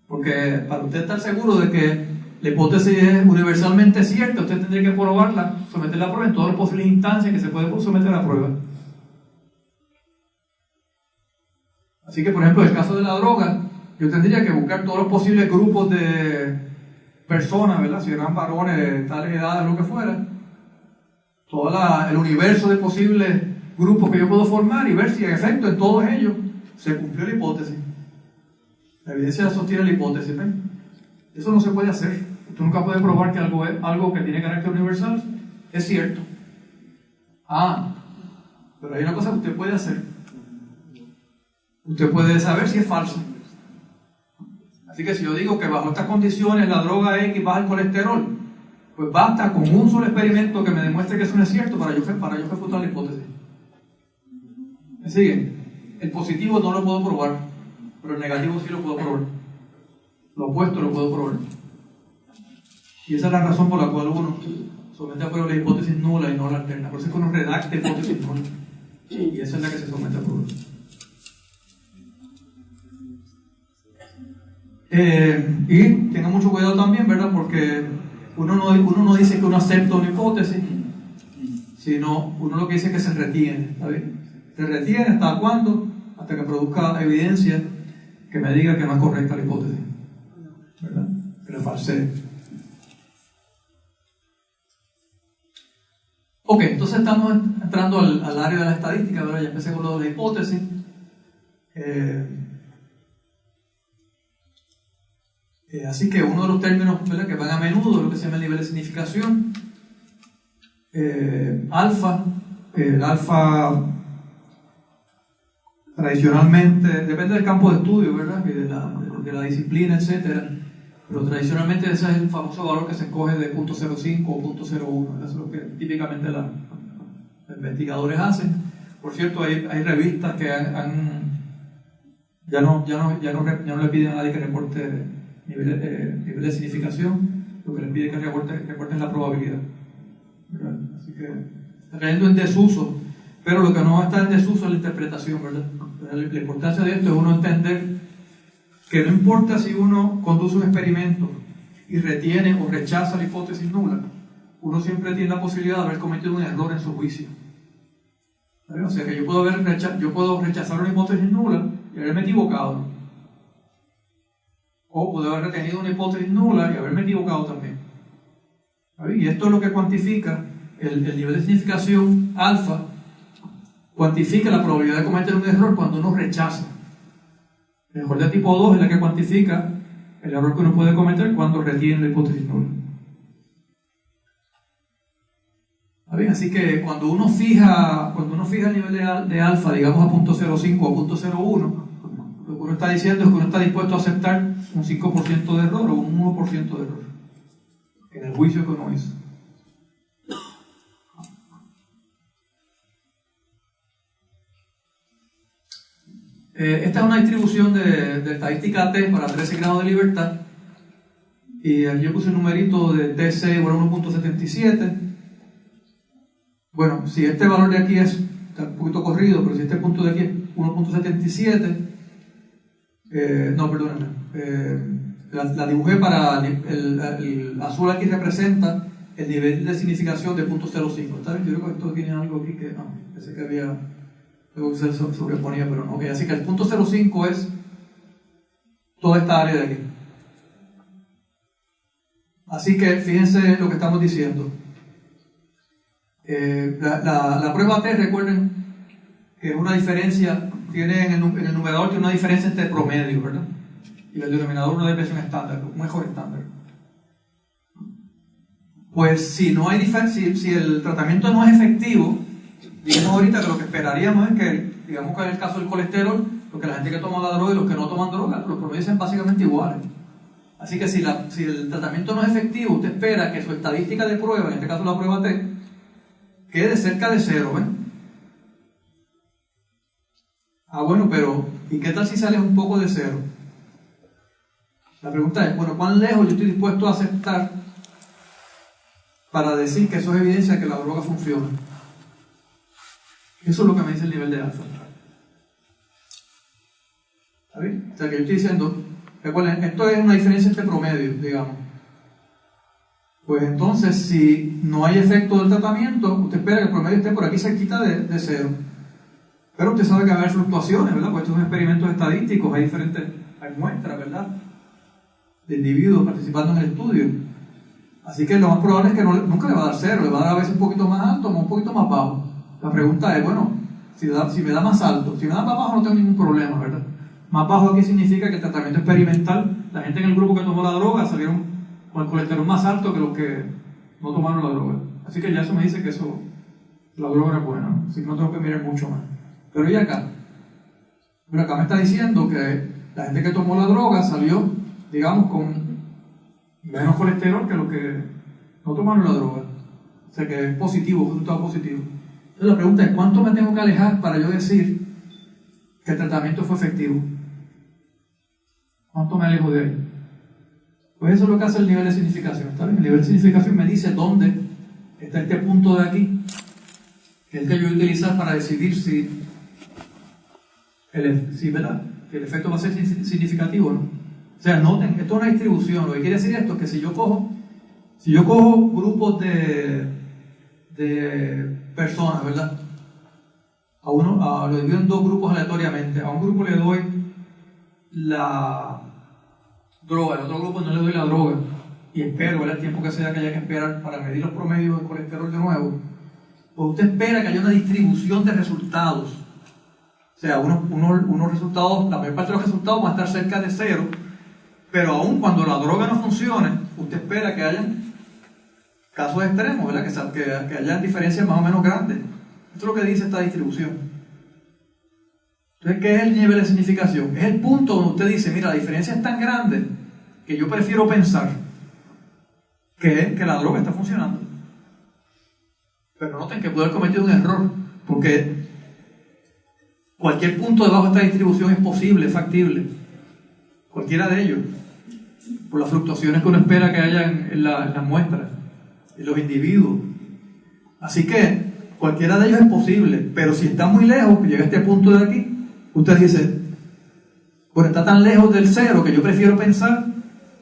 Porque para usted estar seguro de que la hipótesis es universalmente cierta, usted tendría que probarla, someterla a prueba en todas las posibles instancias que se puede someter a prueba. Así que, por ejemplo, en el caso de la droga, yo tendría que buscar todos los posibles grupos de personas, ¿verdad? Si eran varones de tales edades, lo que fuera, todo el universo de posibles grupos que yo puedo formar y ver si en efecto en todos ellos se cumplió la hipótesis. La evidencia sostiene la hipótesis, ¿ven? Eso no se puede hacer. Usted nunca puede probar que algo que tiene carácter universal es cierto. Pero hay una cosa que usted puede hacer. Usted puede saber si es falso. Así que si yo digo que bajo estas condiciones la droga X baja el colesterol, pues basta con un solo experimento que me demuestre que eso no es cierto para yo refutar la hipótesis. ¿Me siguen? El positivo no lo puedo probar, pero el negativo sí lo puedo probar. Lo opuesto lo puedo probar. Y esa es la razón por la cual uno somete a prueba la hipótesis nula y no la alterna. Por eso es que uno redacta hipótesis nula. Y esa es la que se somete a prueba. Y tenga mucho cuidado también, ¿verdad? Porque uno no dice que uno acepta una hipótesis, sino uno lo que dice es que se retiene, ¿está bien? Se retiene ¿hasta cuándo? Hasta que produzca evidencia que me diga que no es correcta la hipótesis, ¿verdad? Que la falsee. Ok, entonces estamos entrando al área de la estadística, ¿verdad? Ya empecé con lo de la hipótesis. Así que uno de los términos, ¿verdad?, que van a menudo es lo que se llama el nivel de significación. Alfa. El alfa tradicionalmente, depende del campo de estudio, ¿verdad?, y de la disciplina, etcétera. Pero tradicionalmente ese es el famoso valor que se escoge de 0.05 o 0.01. Eso es lo que típicamente los investigadores hacen. Por cierto, hay revistas que ya no le piden a nadie que reporte nivel de significación. Lo que les pide es que reporten la probabilidad, ¿verdad? Así que está cayendo en desuso, pero lo que no está en desuso es la interpretación, ¿verdad? La importancia de esto es uno entender que no importa si uno conduce un experimento y retiene o rechaza la hipótesis nula, uno siempre tiene la posibilidad de haber cometido un error en su juicio. ¿Vale? O sea que yo puedo rechazar una hipótesis nula y haberme equivocado, ¿no? O puedo haber retenido una hipótesis nula y haberme equivocado también. ¿Vale? Y esto es lo que cuantifica el nivel de significación alfa, cuantifica la probabilidad de cometer un error cuando uno rechaza. El error de tipo 2 es la que cuantifica el error que uno puede cometer cuando retiene la hipótesis nula. Así que cuando uno fija el nivel de alfa, digamos a 0.05 o 0.01, lo que uno está diciendo es que uno está dispuesto a aceptar un 5% de error o un 1% de error en el juicio que uno hizo. Esta es una distribución de estadística T para 13 grados de libertad. Y aquí yo puse un numerito de T6 igual a 1.77. Bueno, si este valor de aquí está un poquito corrido, pero si este punto de aquí es 1.77, no, perdónenme, la dibujé para el azul aquí representa el nivel de significación de 0.05. ¿Está bien? Yo creo que esto tiene algo aquí que no, pensé que había algo que se sobreponía, pero no. Okay, así que el 0.05 es toda esta área de aquí. Así que fíjense lo que estamos diciendo. La prueba T, recuerden que es una diferencia, tiene en el numerador tiene una diferencia entre promedio, ¿verdad? Y el denominador una desviación estándar, un mejor estándar. Pues si no hay si el tratamiento no es efectivo, digamos ahorita que lo que esperaríamos es que, digamos que en el caso del colesterol, porque la gente que toma la droga y los que no toman droga, los promedios son básicamente iguales. Así que si el tratamiento no es efectivo, usted espera que su estadística de prueba, en este caso la prueba T, quede cerca de 0, ¿ven? Bueno, pero ¿y qué tal si sale un poco de 0? La pregunta es, bueno, ¿cuán lejos yo estoy dispuesto a aceptar para decir que eso es evidencia de que la droga funciona? Eso es lo que me dice el nivel de alfa. ¿Está bien? O sea, que yo estoy diciendo, recuerden, esto es una diferencia entre promedios, digamos. Pues entonces, si no hay efecto del tratamiento, usted espera que el promedio esté por aquí cerquita de 0. Pero usted sabe que va a haber fluctuaciones, ¿verdad? Porque estos son experimentos estadísticos, hay muestras, ¿verdad?, de individuos participando en el estudio. Así que lo más probable es que nunca le va a dar 0, le va a dar a veces un poquito más alto o un poquito más bajo. La pregunta es, bueno, si me da más alto, si me da más bajo no tengo ningún problema, ¿verdad? Más bajo aquí significa que el tratamiento experimental, la gente en el grupo que tomó la droga salieron con el colesterol más alto que los que no tomaron la droga. Así que ya eso me dice que la droga es buena, ¿no? Así que no tengo que mirar mucho más. Pero ¿y acá? Pero acá me está diciendo que la gente que tomó la droga salió, digamos, con menos colesterol que los que no tomaron la droga. O sea que es positivo, resultado positivo. Entonces la pregunta es, ¿cuánto me tengo que alejar para yo decir que el tratamiento fue efectivo? ¿Cuánto me alejo de ahí? Pues eso es lo que hace el nivel de significación, ¿está bien? El nivel de significación me dice dónde está este punto de aquí, que es el que yo voy a utilizar para decidir si ¿verdad?, que el efecto va a ser significativo o no. O sea, noten, esto es una distribución. Lo que quiere decir esto es que si yo cojo grupos de personas, ¿verdad? Lo divido en dos grupos aleatoriamente. A un grupo le doy la droga, al otro grupo no le doy la droga. Y espero, ¿verdad?, el tiempo que sea que haya que esperar para medir los promedios de colesterol de nuevo. pues usted espera que haya una distribución de resultados. O sea, unos resultados, la mayor parte de los resultados van a estar cerca de cero, pero aún cuando la droga no funcione, usted espera que haya casos extremos, ¿verdad? Que haya diferencias más o menos grandes. Esto es lo que dice esta distribución. Entonces, ¿qué es el nivel de significación? Es el punto donde usted dice, mira, la diferencia es tan grande que yo prefiero pensar que la droga está funcionando. Pero noten que puede haber cometido un error, porque cualquier punto debajo de esta distribución es posible, es factible. Cualquiera de ellos, por las fluctuaciones que uno espera que haya en las muestras, en los individuos. Así que cualquiera de ellos es posible, pero si está muy lejos, que llega a este punto de aquí, usted dice, bueno, está tan lejos del cero que yo prefiero pensar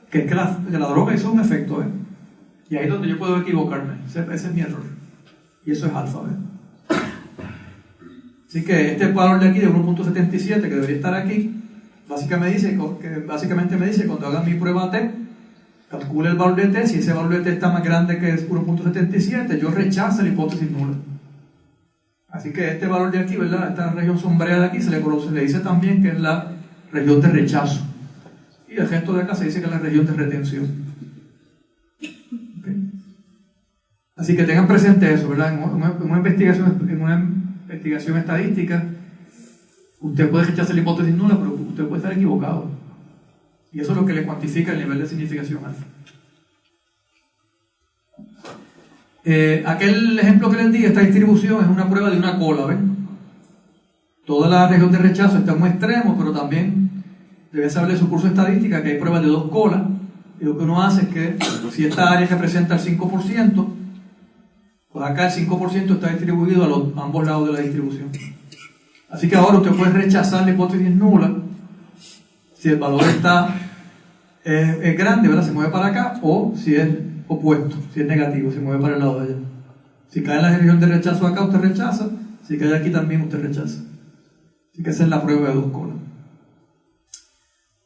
que la droga hizo un efecto, ¿eh? Y ahí es donde yo puedo equivocarme. Ese es mi error. Y eso es alfa, ¿eh? Así que este valor de aquí de 1.77, que debería estar aquí, básicamente me dice que cuando hagan mi prueba T, calcule el valor de T. Si ese valor de T está más grande que 1.77, yo rechazo la hipótesis nula. Así que este valor de aquí, ¿verdad? Esta región sombreada de aquí se le dice también que es la región de rechazo. Y el resto de acá se dice que es la región de retención. ¿Okay? Así que tengan presente eso, ¿verdad? En una investigación estadística, usted puede rechazar la hipótesis nula, pero usted puede estar equivocado. Y eso es lo que le cuantifica el nivel de significación alfa. Aquel ejemplo que les di, esta distribución es una prueba de una cola, ¿ven? Toda la región de rechazo está en un extremo, pero también debe saber de su curso de estadística que hay pruebas de dos colas, y lo que uno hace es que si esta área representa el 5%, pues acá el 5% está distribuido a ambos lados de la distribución. Así que ahora usted puede rechazar la hipótesis nula si el valor es grande, ¿verdad? Se mueve para acá, o si es opuesto, si es negativo, se mueve para el lado de allá. Si cae en la región de rechazo acá, usted rechaza. Si cae aquí también, usted rechaza. Así que esa es la prueba de dos colas.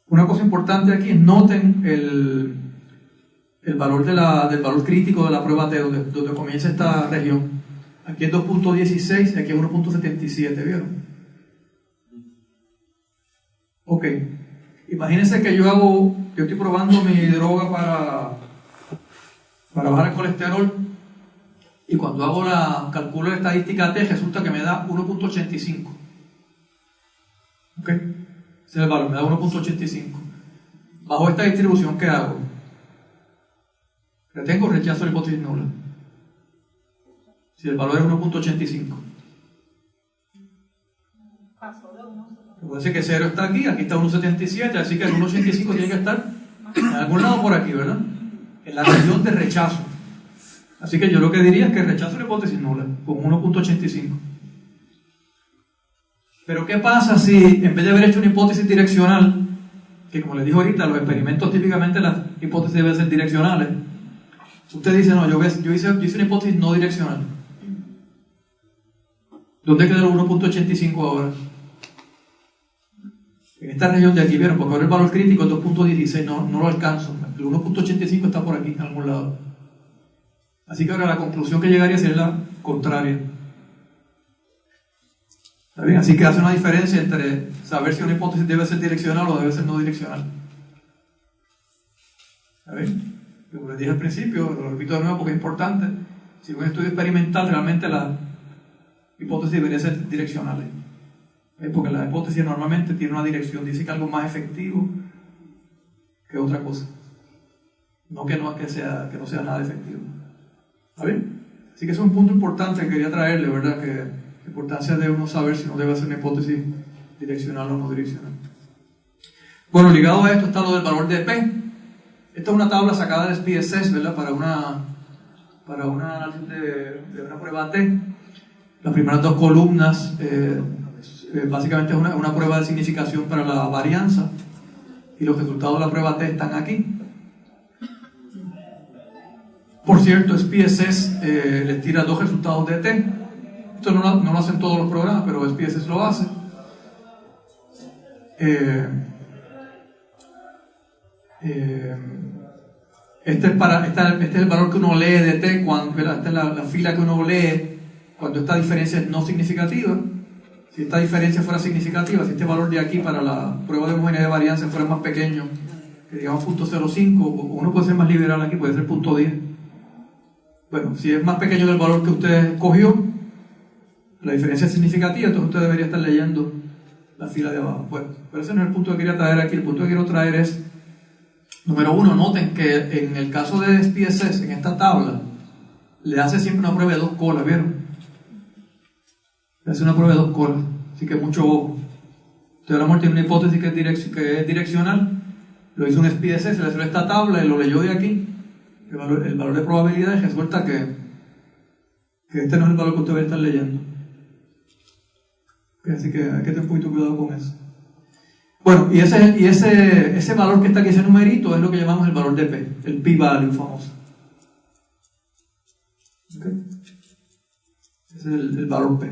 Una cosa importante aquí es noten el valor del valor crítico de la prueba T, donde comienza esta región. Aquí es 2.16 y aquí es 1.77, ¿vieron? Ok. Imagínense que yo estoy probando mi droga para bajar el colesterol, y cuando calculo la estadística T, resulta que me da 1.85. ¿Ok? Ese es el valor, me da 1.85. Bajo esta distribución, ¿qué hago? Retengo o rechazo la hipótesis nula. Si el valor es 1.85. Recuerden que 0 está aquí está 1.77, así que el 1.85 tiene que estar en algún lado por aquí, ¿verdad? En la región de rechazo. Así que yo lo que diría es que rechazo la hipótesis nula con 1.85. Pero ¿qué pasa si en vez de haber hecho una hipótesis direccional, que como les dije ahorita, los experimentos típicamente las hipótesis deben ser direccionales, usted dice, no, yo hice una hipótesis no direccional? ¿Dónde queda el 1.85 ahora? En esta región de aquí, ¿vieron? Porque ahora el valor crítico es 2.16, no lo alcanzo. El 1.85 está por aquí, en algún lado. Así que ahora la conclusión que llegaría sería la contraria. ¿Está bien? Así que hace una diferencia entre saber si una hipótesis debe ser direccional o debe ser no direccional. ¿Está bien? Como les dije al principio, lo repito de nuevo porque es importante, si en un estudio experimental realmente las hipótesis deberían ser direccionales. Porque la hipótesis normalmente tiene una dirección, dice que algo más efectivo que otra cosa. No que no sea nada efectivo. ¿Está bien? Así que eso es un punto importante que quería traerle, ¿verdad? Que la importancia de uno saber si uno debe hacer una hipótesis direccional o no direccional. Bueno, ligado a esto está lo del valor de P. Esta es una tabla sacada de SPSS, ¿verdad? Para un análisis de una prueba T. Las primeras dos columnas básicamente es una prueba de significación para la varianza, y los resultados de la prueba T están aquí. Por cierto, SPSS les tira dos resultados de T. Esto no lo hacen todos los programas, pero SPSS lo hace. Este es el valor que uno lee de T, ¿verdad? Esta es la fila que uno lee cuando esta diferencia es no significativa. Si esta diferencia fuera significativa, si este valor de aquí para la prueba de homogeneidad de varianza fuera más pequeño, que digamos 0.05, o uno puede ser más liberal aquí, puede ser 0.10. Bueno, si es más pequeño del valor que usted escogió, la diferencia es significativa, entonces usted debería estar leyendo la fila de abajo. Bueno, pero ese no es el punto que quería traer aquí. El punto que quiero traer es, número uno, noten que en el caso de SPSS, en esta tabla, le hace siempre una prueba de 2 colas, ¿vieron? Le hace una prueba de 2 colas, así que mucho ojo. Usted a lo mejor tiene una hipótesis que es direccional, lo hizo un SPSS, le hizo esta tabla y lo leyó de aquí, el valor de probabilidad, y resulta que este no es el valor que usted va a estar leyendo. Así que hay que tener un poquito cuidado con eso. Bueno, y ese valor que está aquí, ese numerito, es lo que llamamos el valor de P, el p-value famoso. ¿Okay? Ese es el valor P.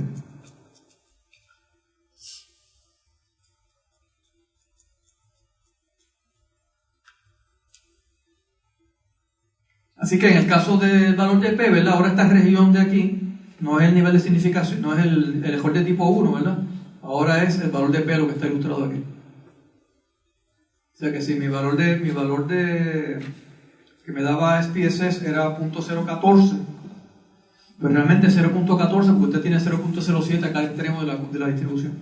Así que en el caso del valor de P, ¿verdad? Ahora esta región de aquí no es el nivel de significación, no es el error de tipo 1, ¿verdad? Ahora es el valor de P lo que está ilustrado aquí. O sea que si mi valor de que me daba SPSS era 0.014, pues realmente 0.14, porque usted tiene 0.07 a cada extremo de la distribución.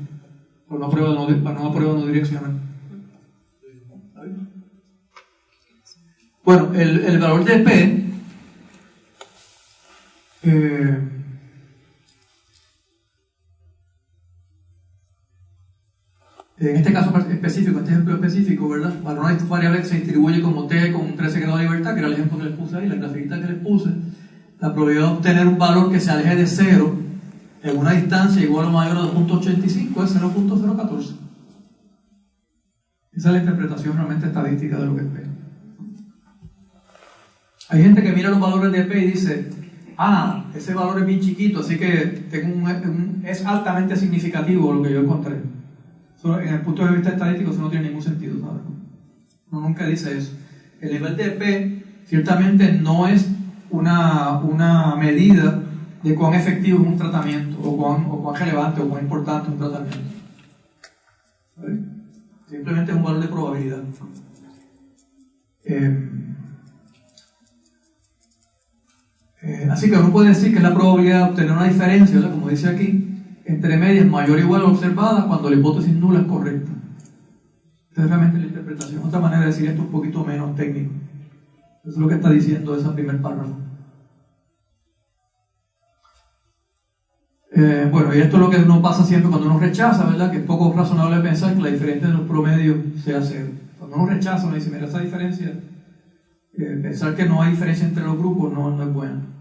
Por una prueba no direccional. Bueno, el valor de P en este caso específico, este ejemplo específico, ¿verdad? Para una variable que se distribuye como T con 13 grados de libertad, que era el ejemplo que les puse ahí, la grafiquita que les puse, la probabilidad de obtener un valor que se aleje de 0 en una distancia igual o mayor a 2.85 es 0.014. Esa es la interpretación realmente estadística de lo que es P. Hay gente que mira los valores de P y dice, ese valor es bien chiquito, así que es altamente significativo lo que yo encontré. En el punto de vista estadístico eso no tiene ningún sentido, ¿sabes? Uno nunca dice eso. El nivel de P ciertamente no es una medida de cuán efectivo es un tratamiento, o cuán relevante o cuán importante es un tratamiento. ¿Vale? Simplemente es un valor de probabilidad. Así que uno puede decir que es la probabilidad de obtener una diferencia, ¿verdad? Como dice aquí, entre medias mayor o igual a observada cuando la hipótesis nula es correcta. Esa es realmente la interpretación. Otra manera de decir esto un poquito menos técnico. Eso es lo que está diciendo ese primer párrafo. Bueno, y esto es lo que uno pasa siempre cuando uno rechaza, ¿verdad? Que es poco razonable pensar que la diferencia de los promedios sea 0. Cuando uno rechaza, uno dice, mira, esa diferencia, pensar que no hay diferencia entre los grupos no es bueno.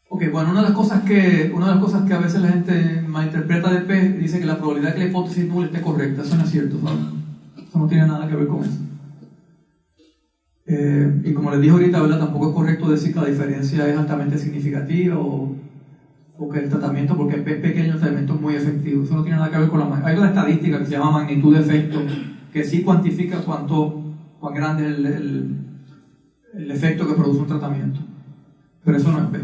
Ok, bueno, una de las cosas que a veces la gente malinterpreta de P dice que la probabilidad de que la hipótesis nula esté correcta. Eso no es cierto, ¿sabes? Eso no tiene nada que ver con eso. Y como les dije ahorita, ¿verdad? Tampoco es correcto decir que la diferencia es altamente significativa o que el tratamiento, porque el P es pequeño, el tratamiento es muy efectivo. Eso no tiene nada que ver con hay una estadística que se llama magnitud de efecto, que sí cuantifica cuán grande es el efecto que produce un tratamiento. Pero eso no es P.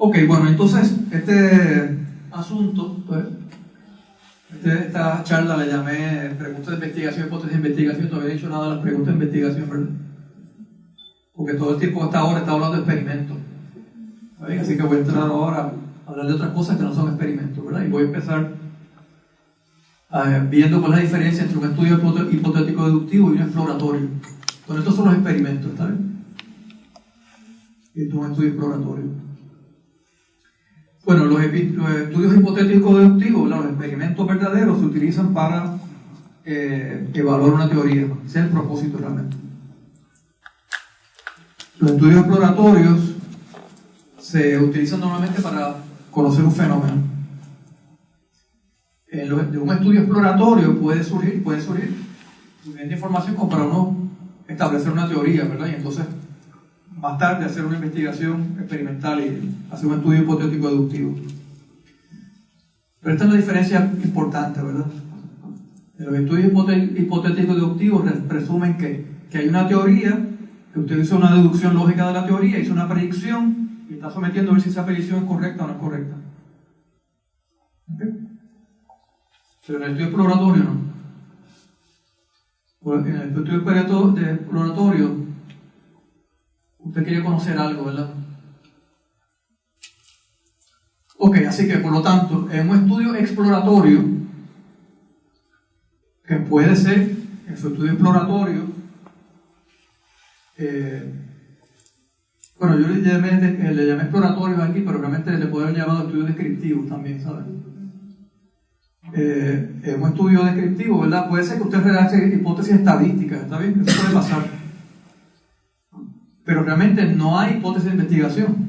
Ok, bueno, entonces este asunto, pues, esta charla le llamé preguntas de investigación, hipótesis de investigación. Todavía he dicho nada de las preguntas de investigación, ¿verdad? Porque todo el tiempo hasta ahora está hablando de experimentos. Así que voy a entrar ahora a hablar de otras cosas que no son experimentos, ¿verdad? Y voy a empezar viendo cuál es la diferencia entre un estudio hipotético deductivo y un exploratorio. Bueno, estos son los experimentos, ¿está bien? Y esto es un estudio exploratorio. Bueno, los estudios hipotéticos deductivos, los experimentos verdaderos, se utilizan para evaluar una teoría. Ese es el propósito realmente. Los estudios exploratorios se utilizan normalmente para conocer un fenómeno. De un estudio exploratorio puede surgir suficiente información como para uno establecer una teoría, ¿verdad? Y entonces más tarde hacer una investigación experimental y hacer un estudio hipotético deductivo. Pero esta es la diferencia importante, ¿verdad? Los estudios hipotéticos deductivos presumen que hay una teoría, que usted hizo una deducción lógica de la teoría, hizo una predicción y está sometiendo a ver si esa predicción es correcta o no es correcta. ¿Okay? Pero en el estudio exploratorio no. Porque en el estudio exploratorio usted quiere conocer algo, ¿verdad? Ok, así que por lo tanto, en un estudio exploratorio, que puede ser, en su estudio exploratorio, bueno, yo le llamé exploratorios aquí, pero realmente le puedo haber llamado estudios descriptivos también, ¿sabes? En un estudio descriptivo, ¿verdad? Puede ser que usted redacte hipótesis estadísticas, ¿está bien? Eso puede pasar. Pero realmente no hay hipótesis de investigación.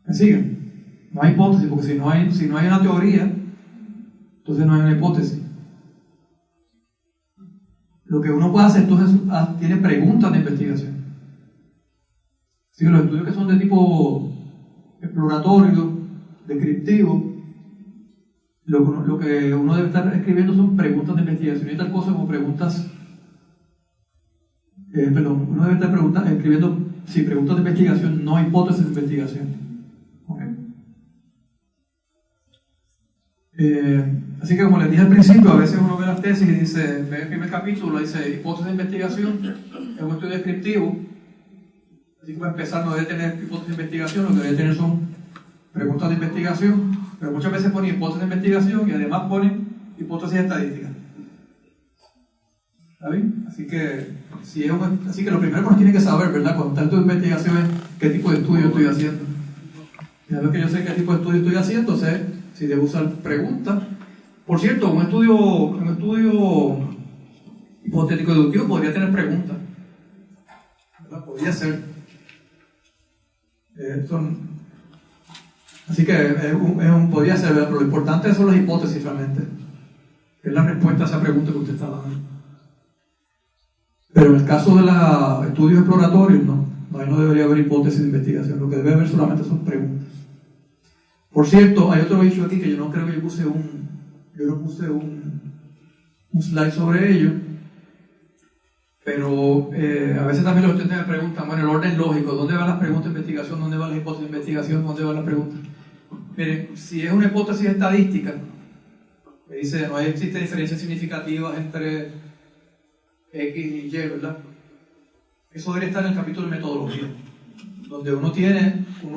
¿Me siguen? No hay hipótesis, porque si no hay una teoría, entonces no hay una hipótesis. Lo que uno puede hacer entonces tiene preguntas de investigación. Así que los estudios que son de tipo exploratorio, descriptivo, lo que uno debe estar escribiendo son preguntas de investigación y tal cosa como preguntas. Uno debe estar escribiendo preguntas de investigación, no hipótesis de investigación. ¿Okay? Así que como les dije al principio, a veces uno ve las tesis y dice, ve el primer capítulo, dice hipótesis de investigación, es un estudio descriptivo, así que para empezar no debe tener hipótesis de investigación, lo que debe tener son preguntas de investigación, pero muchas veces ponen hipótesis de investigación y además ponen hipótesis estadísticas. ¿Está bien? Así que lo primero que uno tiene que saber, ¿verdad? Cuando está en tu investigación es qué tipo de estudio estoy haciendo. Y a ver que yo sé qué tipo de estudio estoy haciendo, sé si debo usar preguntas. Por cierto, un estudio hipotético deductivo podría tener preguntas, ¿verdad? Podría ser. Así que podría ser, ¿verdad? Pero lo importante son las hipótesis realmente, que es la respuesta a esa pregunta que usted está dando. Pero en el caso de los estudios exploratorios, ahí no debería haber hipótesis de investigación, lo que debe haber solamente son preguntas. Por cierto, hay otro issue aquí que yo no creo que yo no puse un slide sobre ello, pero a veces también los estudiantes me preguntan, bueno, el orden lógico, ¿dónde van las preguntas de investigación? ¿Dónde van las hipótesis de investigación? ¿Dónde van las preguntas? Miren, si es una hipótesis estadística, que dice no existe diferencias significativas entre X y Y, ¿verdad? Eso debería estar en el capítulo de metodología, donde uno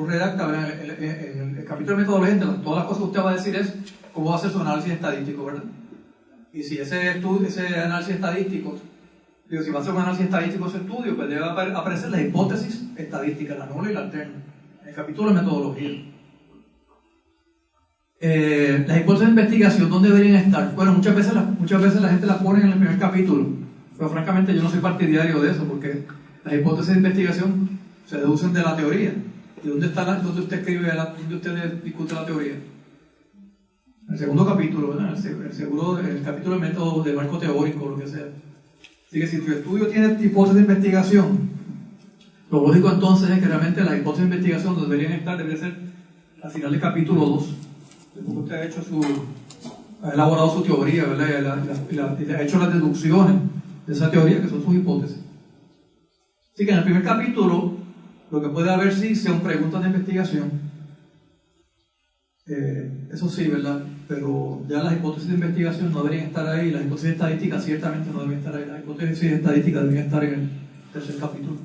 redacta, ¿verdad? En el capítulo de metodología, todas las cosas que usted va a decir es cómo va a hacer su análisis estadístico, ¿verdad? Y si ese análisis estadístico, si va a hacer un análisis estadístico de ese estudio, pues debe aparecer la hipótesis estadística, la nula y la alterna, en el capítulo de metodología. Las hipótesis de investigación, ¿dónde deberían estar? Bueno, muchas veces la gente las pone en el primer capítulo, pero francamente yo no soy partidario de eso, porque las hipótesis de investigación se deducen de la teoría. ¿Y dónde usted escribe, dónde usted discute la teoría? En el segundo capítulo, ¿verdad? El capítulo de método de marco teórico, lo que sea. Así que si tu estudio tiene hipótesis de investigación, lo lógico entonces es que realmente las hipótesis de investigación donde deberían estar, debería ser al final del capítulo 2. Después usted ha elaborado su teoría, ¿verdad? Y ha hecho las deducciones de esa teoría, que son sus hipótesis. Así que en el primer capítulo, lo que puede haber sí son preguntas de investigación. Eso sí, ¿verdad? Pero ya las hipótesis de investigación no deberían estar ahí, las hipótesis estadísticas ciertamente no deben estar ahí, las hipótesis estadísticas deberían estar en el tercer capítulo.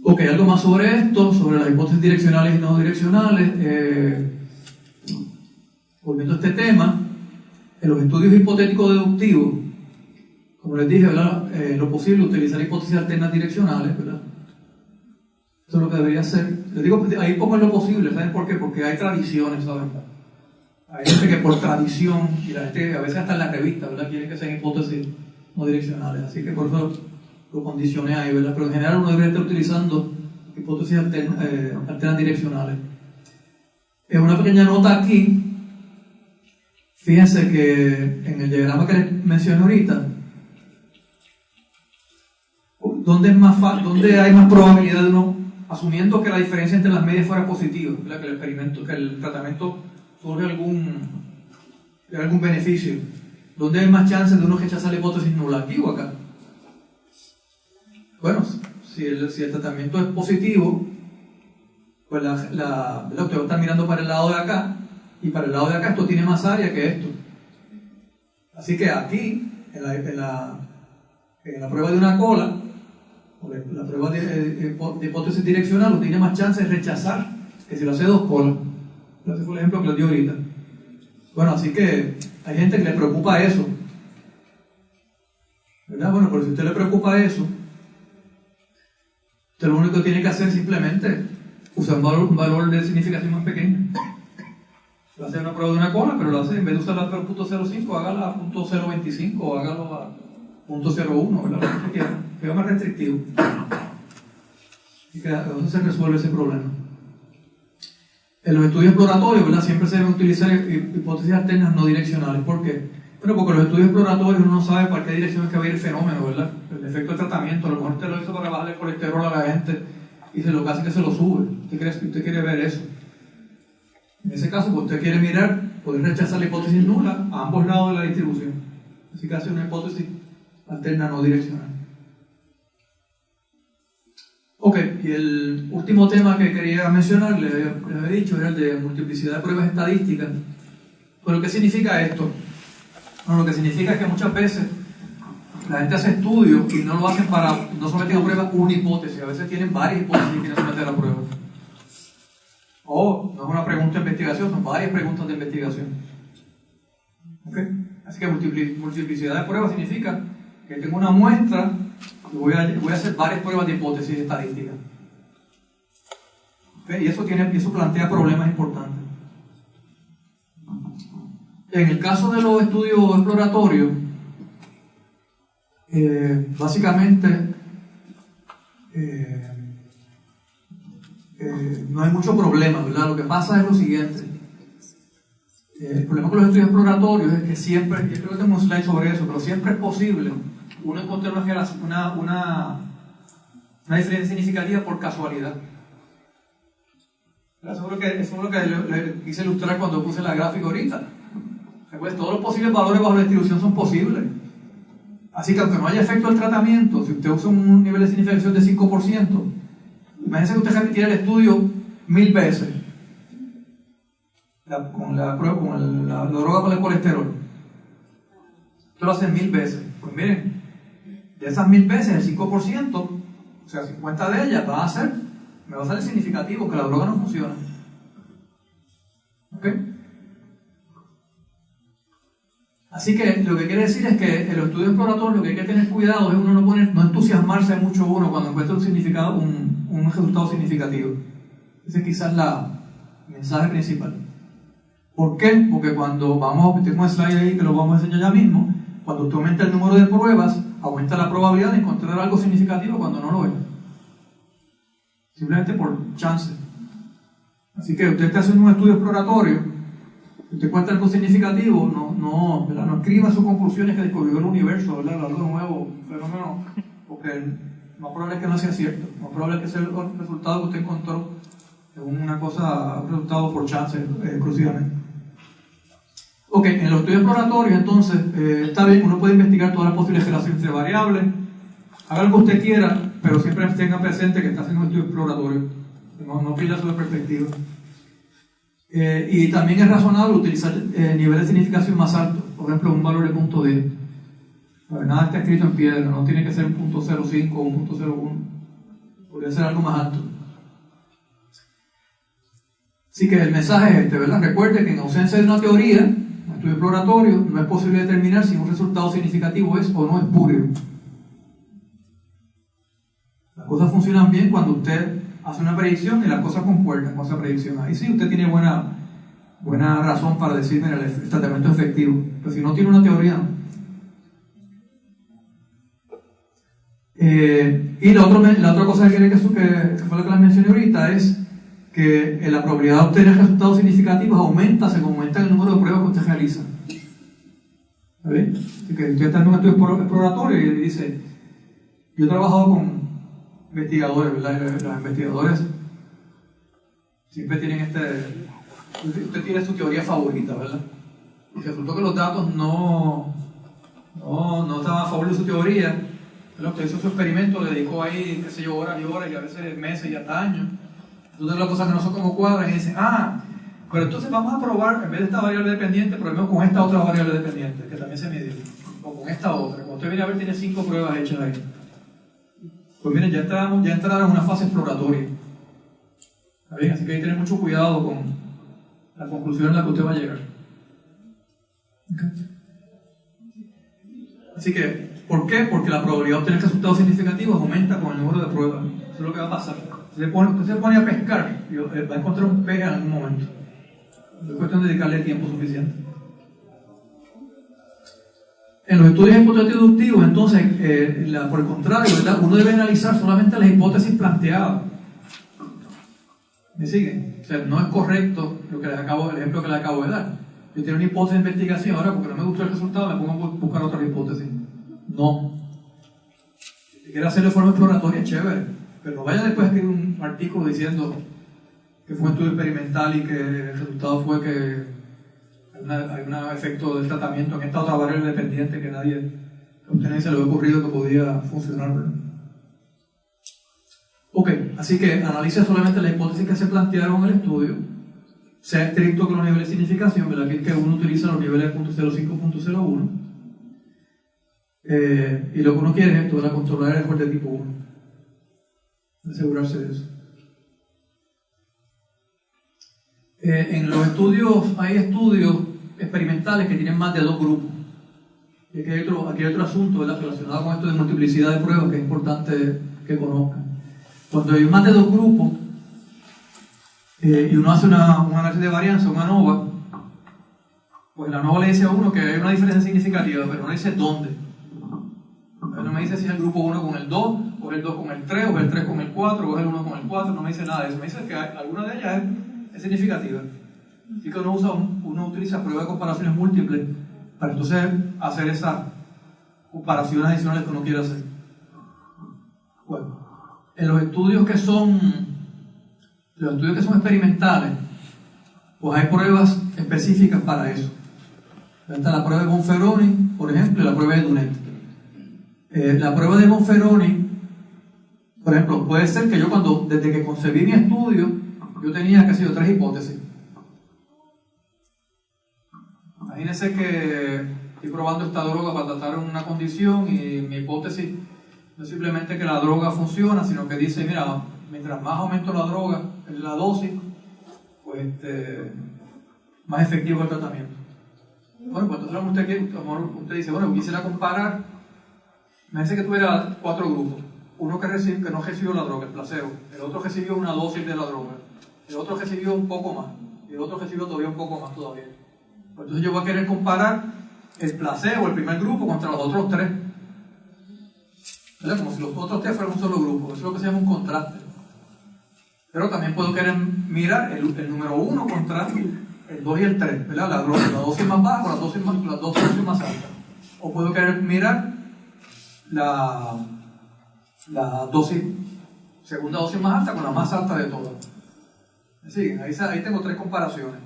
Ok, algo más sobre esto, sobre las hipótesis direccionales y no direccionales. Volviendo a este tema, en los estudios hipotéticos deductivos, como les dije, ¿verdad? Lo posible utilizar hipótesis alternas direccionales, ¿verdad? Eso es lo que debería ser. Les digo, ahí pongo en lo posible, ¿saben por qué? Porque hay tradiciones, ¿saben? Hay gente que por tradición, y la gente a veces hasta en la revista, ¿verdad? Quieren que sean hipótesis no direccionales, así que por eso lo condicioné ahí, ¿verdad? Pero en general uno debería estar utilizando hipótesis alternas direccionales. Una pequeña nota aquí. Fíjense que en el diagrama que les mencioné ahorita, ¿dónde hay más probabilidad de uno, asumiendo que la diferencia entre las medias fuera positiva, ¿verdad? Que el tratamiento surge ¿Hay algún beneficio? ¿Dónde hay más chances de uno rechazar la hipótesis nula? ¿Aquí o acá? Bueno, si el tratamiento es positivo, pues usted va a estar mirando para el lado de acá, y para el lado de acá esto tiene más área que esto. Así que aquí, en la prueba de una cola, o la prueba de hipótesis direccional, usted tiene más chance de rechazar que si lo hace dos colas. Ese fue el ejemplo que les di ahorita. Bueno, así que hay gente que le preocupa eso, ¿verdad? Bueno, pero si a usted le preocupa eso, usted lo único que tiene que hacer es simplemente usar un valor de significación más pequeño. Va a hacer una prueba de una cola, pero lo hace, en vez de usar la 0.05, hágala a 0.025 o hágalo a 0.01, ¿verdad? Lo que usted quiera, que es más restrictivo. Y que entonces se resuelve ese problema. En los estudios exploratorios, ¿verdad? Siempre se deben utilizar hipótesis alternas no direccionales. ¿Por qué? Bueno, porque los estudios exploratorios uno no sabe para qué dirección es que va a ir el fenómeno, ¿verdad? El efecto del tratamiento, a lo mejor usted lo hizo para bajarle el colesterol a la gente y lo que hace es que se lo sube. Usted quiere ver eso. En ese caso, pues usted quiere mirar, poder rechazar la hipótesis nula a ambos lados de la distribución. Así que hace una hipótesis alterna no direccional. Ok, y el último tema que quería mencionar, les había dicho, era el de multiplicidad de pruebas estadísticas. ¿Pero qué significa esto? Bueno, lo que significa es que muchas veces la gente hace estudios y no lo hacen para, no someten a prueba una hipótesis, a veces tienen varias hipótesis y quieren someter a prueba. O no es una pregunta de investigación, son varias preguntas de investigación. ¿Ok? Así que multiplicidad de pruebas significa que tengo una muestra y voy a hacer varias pruebas de hipótesis estadísticas. ¿Ok? Y eso plantea problemas importantes. En el caso de los estudios exploratorios, básicamente no hay mucho problema, ¿verdad? Lo que pasa es lo siguiente. El problema con los estudios exploratorios es que siempre, yo creo que tengo un slide sobre eso, pero siempre es posible uno encontrar una diferencia significativa por casualidad. Eso es lo que le quise ilustrar cuando puse la gráfica ahorita. Pues todos los posibles valores bajo la distribución son posibles. Así que aunque no haya efecto del tratamiento, si usted usa un nivel de significación de 5%, imagínese que usted repitiera el estudio 1000 veces con la droga para el colesterol. Usted lo hace 1000 veces. Pues miren, de esas 1000 veces, el 5%, o sea, 50 de ellas me va a ser significativo que la droga no funciona. ¿Ok? Así que lo que quiere decir es que en los estudios exploratorios lo que hay que tener cuidado es uno no entusiasmarse mucho cuando encuentra un resultado significativo. Ese es quizás el mensaje principal. ¿Por qué? Porque cuando tengo un slide ahí que lo vamos a enseñar ya mismo, cuando usted aumenta el número de pruebas, aumenta la probabilidad de encontrar algo significativo cuando no lo es. Simplemente por chance. Así que usted está haciendo un estudio exploratorio, usted encuentra algo significativo, no escriba sus conclusiones que descubrió el universo, ¿verdad? Algo nuevo, un fenómeno, porque lo más probable es que no sea cierto. Lo más probable es que sea el resultado que usted encontró es un resultado por chance exclusivamente. Ok, en los estudios exploratorios, entonces, está bien, uno puede investigar todas las posibles relaciones entre variables, haga lo que usted quiera, pero siempre tenga presente que está haciendo un estudio exploratorio, no pierda su perspectiva. Y también es razonable utilizar niveles de significación más altos, por ejemplo, un valor de punto 10. Nada está escrito en piedra, no tiene que ser un punto 0.05 o un punto 0.1, podría ser algo más alto. Así que el mensaje es este, ¿verdad? Recuerde que en ausencia de una teoría, un estudio exploratorio, no es posible determinar si un resultado significativo es o no espurio. Las cosas funcionan bien cuando usted hace una predicción y las cosas concuerdan con esa predicción. Ahí sí usted tiene buena razón para decir, mira, el tratamiento es efectivo. Pero si no tiene una teoría, no. Y la otra cosa que fue la que les mencioné ahorita es que la probabilidad de obtener resultados significativos aumenta según aumenta el número de pruebas que usted realiza. ¿Está bien? Así que usted está en un estudio exploratorio y dice, yo he trabajado con investigadores, ¿verdad? Los investigadores siempre tienen usted tiene su teoría favorita, ¿verdad? y resultó que los datos no estaban a favor de su teoría. Usted hizo su experimento, le dedicó ahí, qué sé yo, horas y horas, y a veces meses y hasta años. Entonces las cosas que no son como cuadran y dicen, pero entonces vamos a probar, en vez de esta variable dependiente, probemos con esta otra variable dependiente, que también se midió, o con esta otra. Cuando usted viene a ver, tiene 5 pruebas hechas ahí. Pues miren, ya entraron en una fase exploratoria. ¿Está bien? Así que hay que tener mucho cuidado con la conclusión en la que usted va a llegar. ¿Okay? Así que, ¿por qué? Porque la probabilidad de obtener resultados significativos aumenta con el número de pruebas. Eso es lo que va a pasar. Usted se pone a pescar y va a encontrar un pez en algún momento. Es cuestión de dedicarle el tiempo suficiente. En los estudios hipotético-deductivos, entonces, por el contrario, ¿verdad? Uno debe analizar solamente las hipótesis planteadas. ¿Me siguen? O sea, no es correcto el ejemplo que les acabo de dar. Yo tengo una hipótesis de investigación, ahora porque no me gustó el resultado, me pongo a buscar otras hipótesis. No. Si quiere hacerlo de forma exploratoria, chévere. Pero no vaya después a escribir un artículo diciendo que fue un estudio experimental y que el resultado fue que hay un efecto del tratamiento en esta otra variable dependiente que a usted se le había ocurrido que podía funcionar, ¿verdad? Ok, así que analice solamente las hipótesis que se plantearon en el estudio, sea estricto con los niveles de significación, ¿verdad? Que uno utiliza los niveles de 0.05, 0.01, y lo que uno quiere es esto, ¿verdad? Controlar el error de tipo 1, asegurarse de eso. En los estudios, hay estudios experimentales que tienen más de 2 grupos. Y aquí hay otro asunto, ¿verdad? Relacionado con esto de multiplicidad de pruebas que es importante que conozcan. Cuando hay más de 2 grupos y uno hace un análisis de varianza, una ANOVA, pues la ANOVA le dice a uno que hay una diferencia significativa, pero no dice dónde. No me dice si es el grupo 1 con el 2, o el 2 con el 3, o el 3 con el 4, o es el 1 con el 4, no me dice nada de eso. Me dice que alguna de ellas es significativa. Así que uno utiliza pruebas de comparaciones múltiples para entonces hacer esas comparaciones adicionales que uno quiere hacer. Bueno, en los estudios que son experimentales, pues hay pruebas específicas para eso. Está la prueba de Bonferroni, por ejemplo, y la prueba de Dunet. La prueba de Bonferroni, por ejemplo, puede ser que yo desde que concebí mi estudio, yo tenía, 3 hipótesis. Imagínense que estoy probando esta droga para tratar una condición y mi hipótesis no es simplemente que la droga funciona, sino que dice, mira, mientras más aumento la droga, la dosis, pues más efectivo el tratamiento. Bueno, pues entonces usted dice, bueno, quisiera comparar, imagínense que tuviera 4 grupos. Uno que no recibió la droga, el placebo, el otro recibió una dosis de la droga, el otro recibió un poco más, y el otro recibió todavía un poco más todavía. Entonces yo voy a querer comparar el placebo, el primer grupo, contra los otros 3. ¿Verdad? Como si los otros 3 fueran un solo grupo. Eso es lo que se llama un contraste. Pero también puedo querer mirar el número 1 contra el 2 y el 3, ¿verdad? La dosis más baja con las dosis más altas. O puedo querer mirar la segunda dosis más alta con la más alta de todas. ¿Sí? Ahí tengo 3 comparaciones.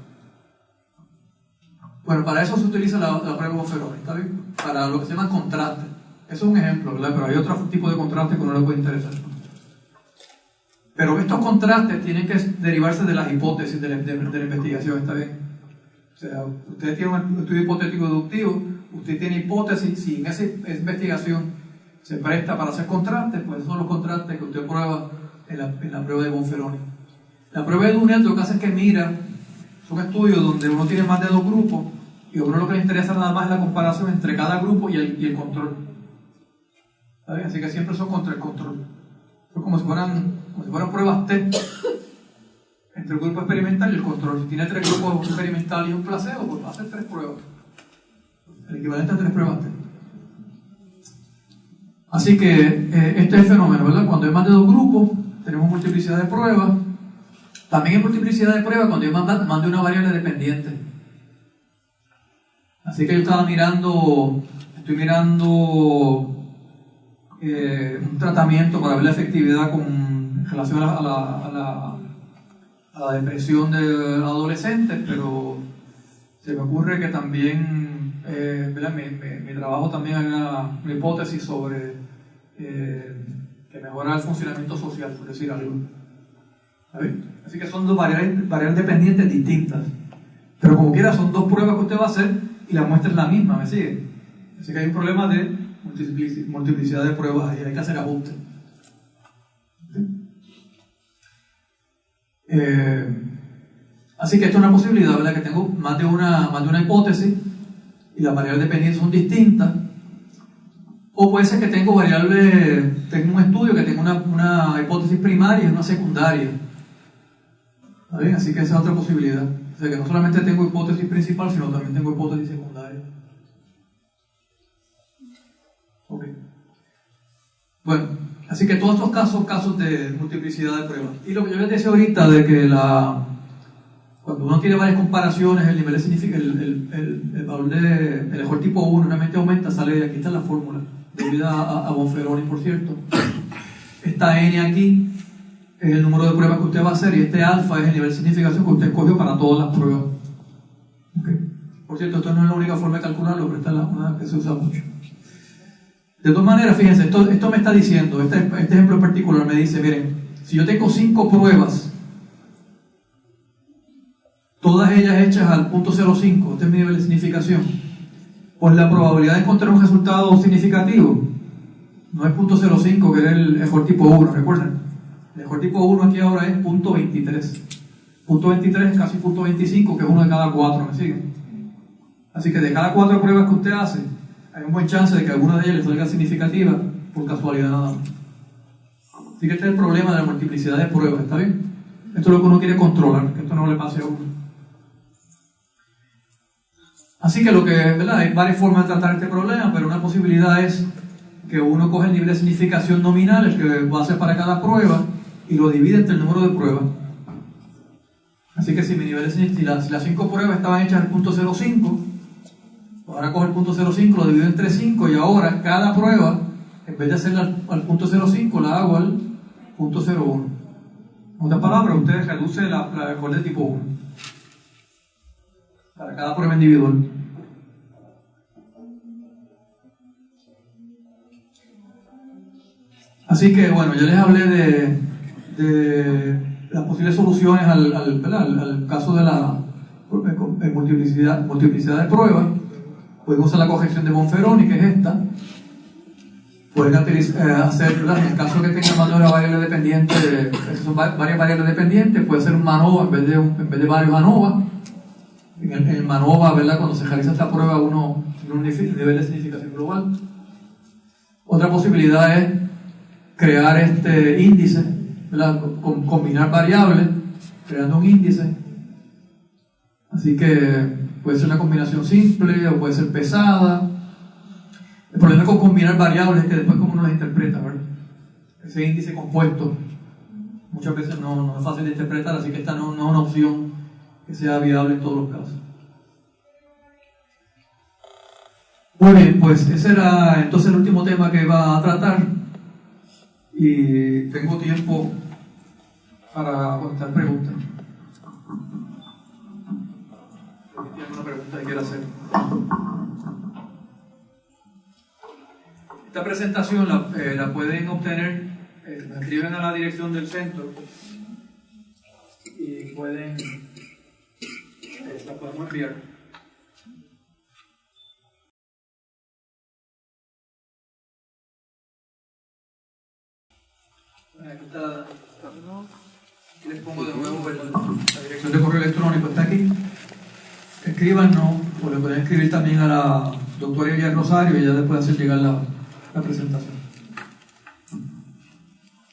Bueno, para eso se utiliza la prueba Bonferroni, ¿está bien? Para lo que se llama contraste. Eso es un ejemplo, ¿verdad? Pero hay otro tipo de contraste que no le puede interesar. Pero estos contrastes tienen que derivarse de las hipótesis de la investigación, ¿está bien? O sea, usted tiene un estudio hipotético deductivo, usted tiene hipótesis, si en esa investigación se presta para hacer contrastes, pues esos son los contrastes que usted prueba en la prueba de Bonferroni. La prueba de Dunet lo que hace es que mira, es un estudio donde uno tiene más de 2 grupos y a uno lo que le interesa nada más es la comparación entre cada grupo y el control. ¿Está bien? Así que siempre son contra el control. Son como si fueran pruebas test entre el grupo experimental y el control. Si tiene 3 grupos experimentales y un placebo, pues va a hacer 3 pruebas. El equivalente a 3 pruebas test. Así que este es el fenómeno, ¿verdad? Cuando hay más de 2 grupos, tenemos multiplicidad de pruebas. También hay multiplicidad de pruebas cuando hay más de una variable dependiente. Así que yo estoy mirando un tratamiento para ver la efectividad en relación a la depresión de adolescentes, pero Se me ocurre que también, mi trabajo también haga una hipótesis sobre que mejora el funcionamiento social, por decir algo. Así que son dos variables dependientes distintas. Pero como quiera, son dos pruebas que usted va a hacer y la muestra es la misma, ¿me sigue? Así que hay un problema de multiplicidad de pruebas ahí, hay que hacer ajustes. Así que esto es una posibilidad, ¿verdad? Que tengo más de una hipótesis y las variables dependientes son distintas. O puede ser que tengo un estudio que tengo una hipótesis primaria y una secundaria. ¿Está bien? Así que esa es otra posibilidad. O sea que no solamente tengo hipótesis principal, sino también tengo hipótesis secundaria. Ok. Bueno, así que todos estos casos de multiplicidad de pruebas. Y lo que yo les decía ahorita de que cuando uno tiene varias comparaciones, el nivel de el valor del error tipo 1 realmente aumenta, sale de aquí, está la fórmula, debida a Bonferroni, por cierto. Esta n aquí es el número de pruebas que usted va a hacer y este alfa es el nivel de significación que usted escogió para todas las pruebas. Okay. Por cierto, esto no es la única forma de calcularlo, pero esta es una que se usa mucho. De todas maneras, fíjense, esto me está diciendo, este ejemplo en particular me dice, miren, si yo tengo 5 pruebas, todas ellas hechas al punto 0,5, este es mi nivel de significación, pues la probabilidad de encontrar un resultado significativo no es punto 0,5, que era el error tipo 1, ¿recuerdan? El error tipo 1 aquí ahora es punto 23. Punto 23 es casi punto 25, que es uno de cada 4, ¿me siguen? Así que de cada 4 pruebas que usted hace, hay un buen chance de que alguna de ellas le salga significativa por casualidad nada más. Así que este es el problema de la multiplicidad de pruebas, ¿está bien? Esto es lo que uno quiere controlar, que esto no le pase a uno. Así que ¿verdad? Hay varias formas de tratar este problema, pero una posibilidad es que uno coge el nivel de significación nominal, el que va a hacer para cada prueba, y lo divide entre el número de pruebas. Así que si mi nivel si las 5 pruebas estaban hechas al punto 0,5, ahora cojo el punto 0,5, lo divido entre 5 y ahora cada prueba, en vez de hacerla al punto 0,5, la hago al punto 0,1. En otras palabras, usted reduce la error de tipo 1 para cada prueba individual. Así que bueno, ya les hablé de las posibles soluciones al caso de la multiplicidad de pruebas. Pueden usar la corrección de Bonferroni, que es esta. Pueden hacer, en el caso que tengan más de una variable dependiente, son varias variables dependientes, puede ser un MANOVA en vez de varios ANOVA. En el MANOVA, ¿verdad? Cuando se realiza esta prueba, uno tiene un nivel de significación global. Otra posibilidad es crear este índice, ¿verdad? Combinar variables, creando un índice. Así que puede ser una combinación simple o puede ser pesada. El problema con combinar variables es que después cómo uno las interpreta, ¿verdad? Ese índice compuesto muchas veces no es fácil de interpretar, así que esta no es una opción que sea viable en todos los casos. Muy bien, pues ese era entonces el último tema que iba a tratar y tengo tiempo para contestar preguntas. ¿Tiene alguna pregunta que quiera hacer? Esta presentación la pueden obtener, la escriben a la dirección del centro y la podemos enviar. Aquí está, les pongo de nuevo la dirección de correo electrónico, está aquí. Escríbanos, o le pueden escribir también a la doctora Elia Rosario y ella les puede hacer llegar la presentación.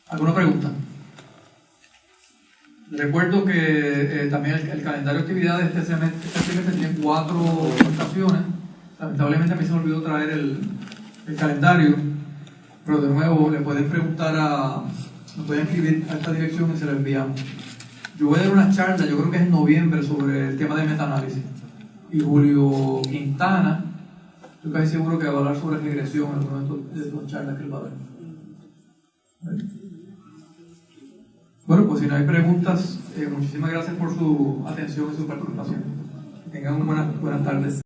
¿Alguna pregunta? Recuerdo que también el calendario de actividades este semestre tiene 4 ocasiones. Lamentablemente a mí se me olvidó traer el calendario, pero de nuevo le pueden preguntar nos pueden escribir a esta dirección y se la enviamos. Yo voy a dar una charla, yo creo que es en noviembre, sobre el tema de metaanálisis. Y Julio Quintana, estoy casi seguro que va a hablar sobre regresión en alguna de estas charlas que él va a dar. Bueno, pues si no hay preguntas, muchísimas gracias por su atención y su participación. Tengan buenas tardes.